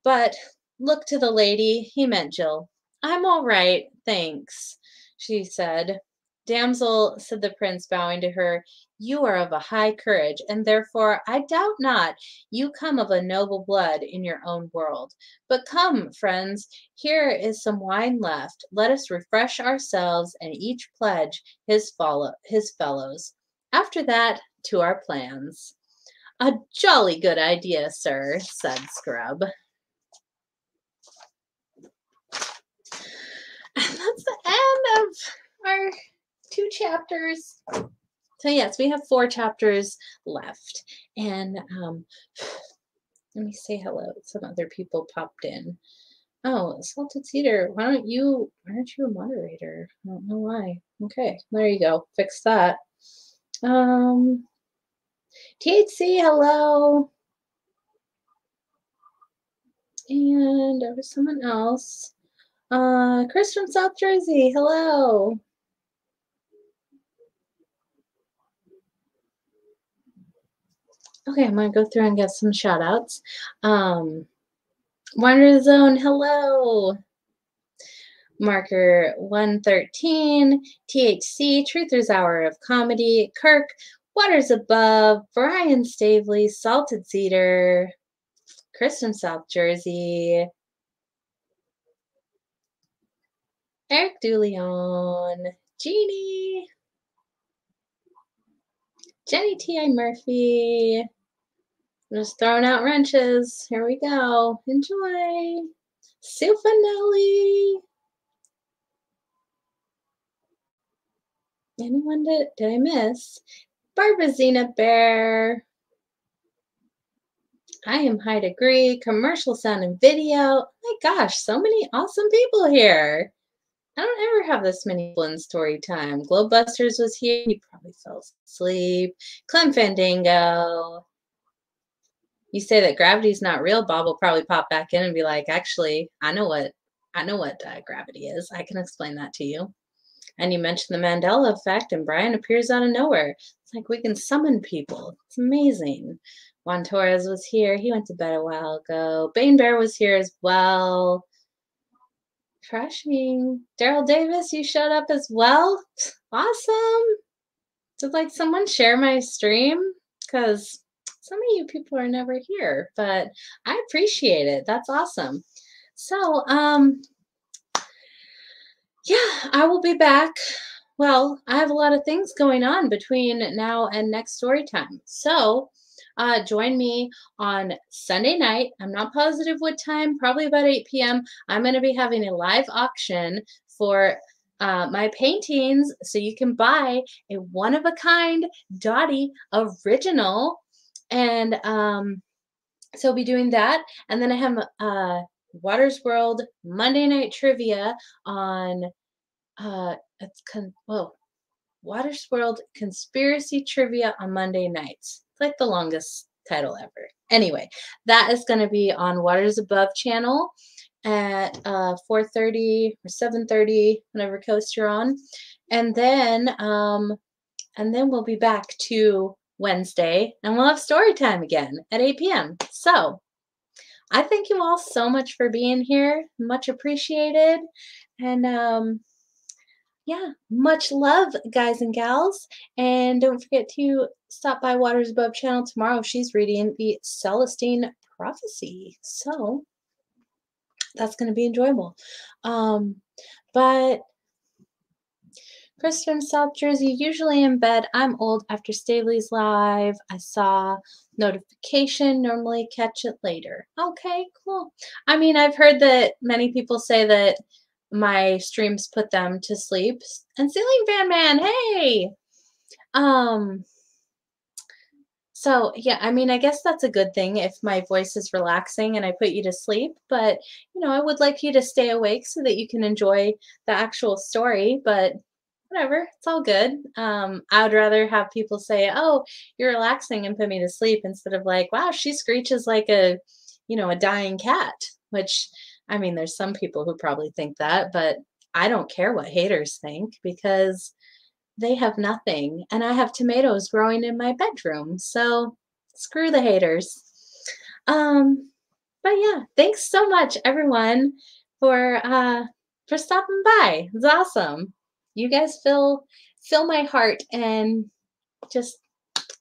But look to the lady, he meant Jill. I'm all right, thanks, she said. Damsel, said the prince, bowing to her, you are of a high courage, and therefore I doubt not you come of a noble blood in your own world. But come, friends, here is some wine left. Let us refresh ourselves and each pledge his fellows. After that, to our plans. A jolly good idea, sir, said Scrub. And that's the end of our 2 chapters. So yes, we have 4 chapters left. And let me say hello. Some other people popped in. Oh, Salted Cedar, why aren't you a moderator? I don't know why. Okay, there you go. Fix that. THC, hello. And there was someone else. Chris from South Jersey, hello. Okay, I'm gonna go through and get some shout outs. Wonder Zone, hello. Marker 113, THC, Truthers Hour of Comedy, Kirk, Waters Above, Brian Stavely, Salted Cedar, Chris from South Jersey, Eric DeLeon, Jeannie, Jenny T.I. Murphy. I'm just throwing out wrenches. Here we go. Enjoy. Sue Finelli. Anyone did I miss? Barbara Zena Bear. I am high degree, commercial sound and video. Oh my gosh, so many awesome people here. I don't ever have this many people in story time. Globebusters was here. He probably fell asleep. Clem Fandango. You say that gravity's not real, Bob will probably pop back in and be like, actually, I know what gravity is. I can explain that to you. And you mentioned the Mandela effect, and Brian appears out of nowhere. It's like we can summon people. It's amazing. Juan Torres was here. He went to bed a while ago. Bane Bear was here as well. Crashing. Daryl Davis, you showed up as well. Awesome. Did like someone share my stream? Because some of you people are never here, but I appreciate it. That's awesome. So, yeah, I will be back. Well, I have a lot of things going on between now and next story time. So, join me on Sunday night. I'm not positive what time, probably about 8 p.m. I'm going to be having a live auction for my paintings. So you can buy a one-of-a-kind Dottie original. And so I'll be doing that. And then I have Waters World Monday Night Trivia on Waters World Conspiracy Trivia on Monday nights. It's like the longest title ever. Anyway, that is going to be on Waters Above channel at 4:30 or 7:30, whatever coast you're on, and then we'll be back to Wednesday, and we'll have story time again at 8 p.m. So I thank you all so much for being here. Much appreciated. And yeah, much love, guys and gals. And don't forget to stop by Waters Above channel tomorrow. She's reading the Celestine Prophecy. So that's going to be enjoyable. But Chris from South Jersey, usually in bed. I'm old after Staley's live. I saw notification, normally catch it later. Okay, cool. I mean, I've heard that many people say that my streams put them to sleep. And Ceiling Fan Man, hey! So yeah, I mean, I guess that's a good thing if my voice is relaxing and I put you to sleep, but you know, I would like you to stay awake so that you can enjoy the actual story, but whatever, it's all good. I would rather have people say, "Oh, you're relaxing," and put me to sleep instead of like, "Wow, she screeches like a, a dying cat." Which, I mean, there's some people who probably think that, but I don't care what haters think because they have nothing, and I have tomatoes growing in my bedroom. So screw the haters. But yeah, thanks so much, everyone, for stopping by. It's awesome. You guys fill my heart and just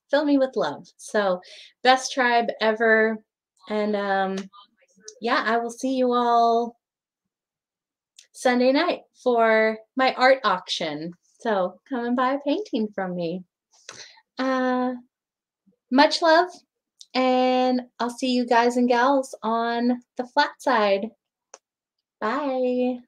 fill me with love. So best tribe ever. And yeah, I will see you all Sunday night for my art auction. So come and buy a painting from me. Much love, and I'll see you guys and gals on the flat side. Bye.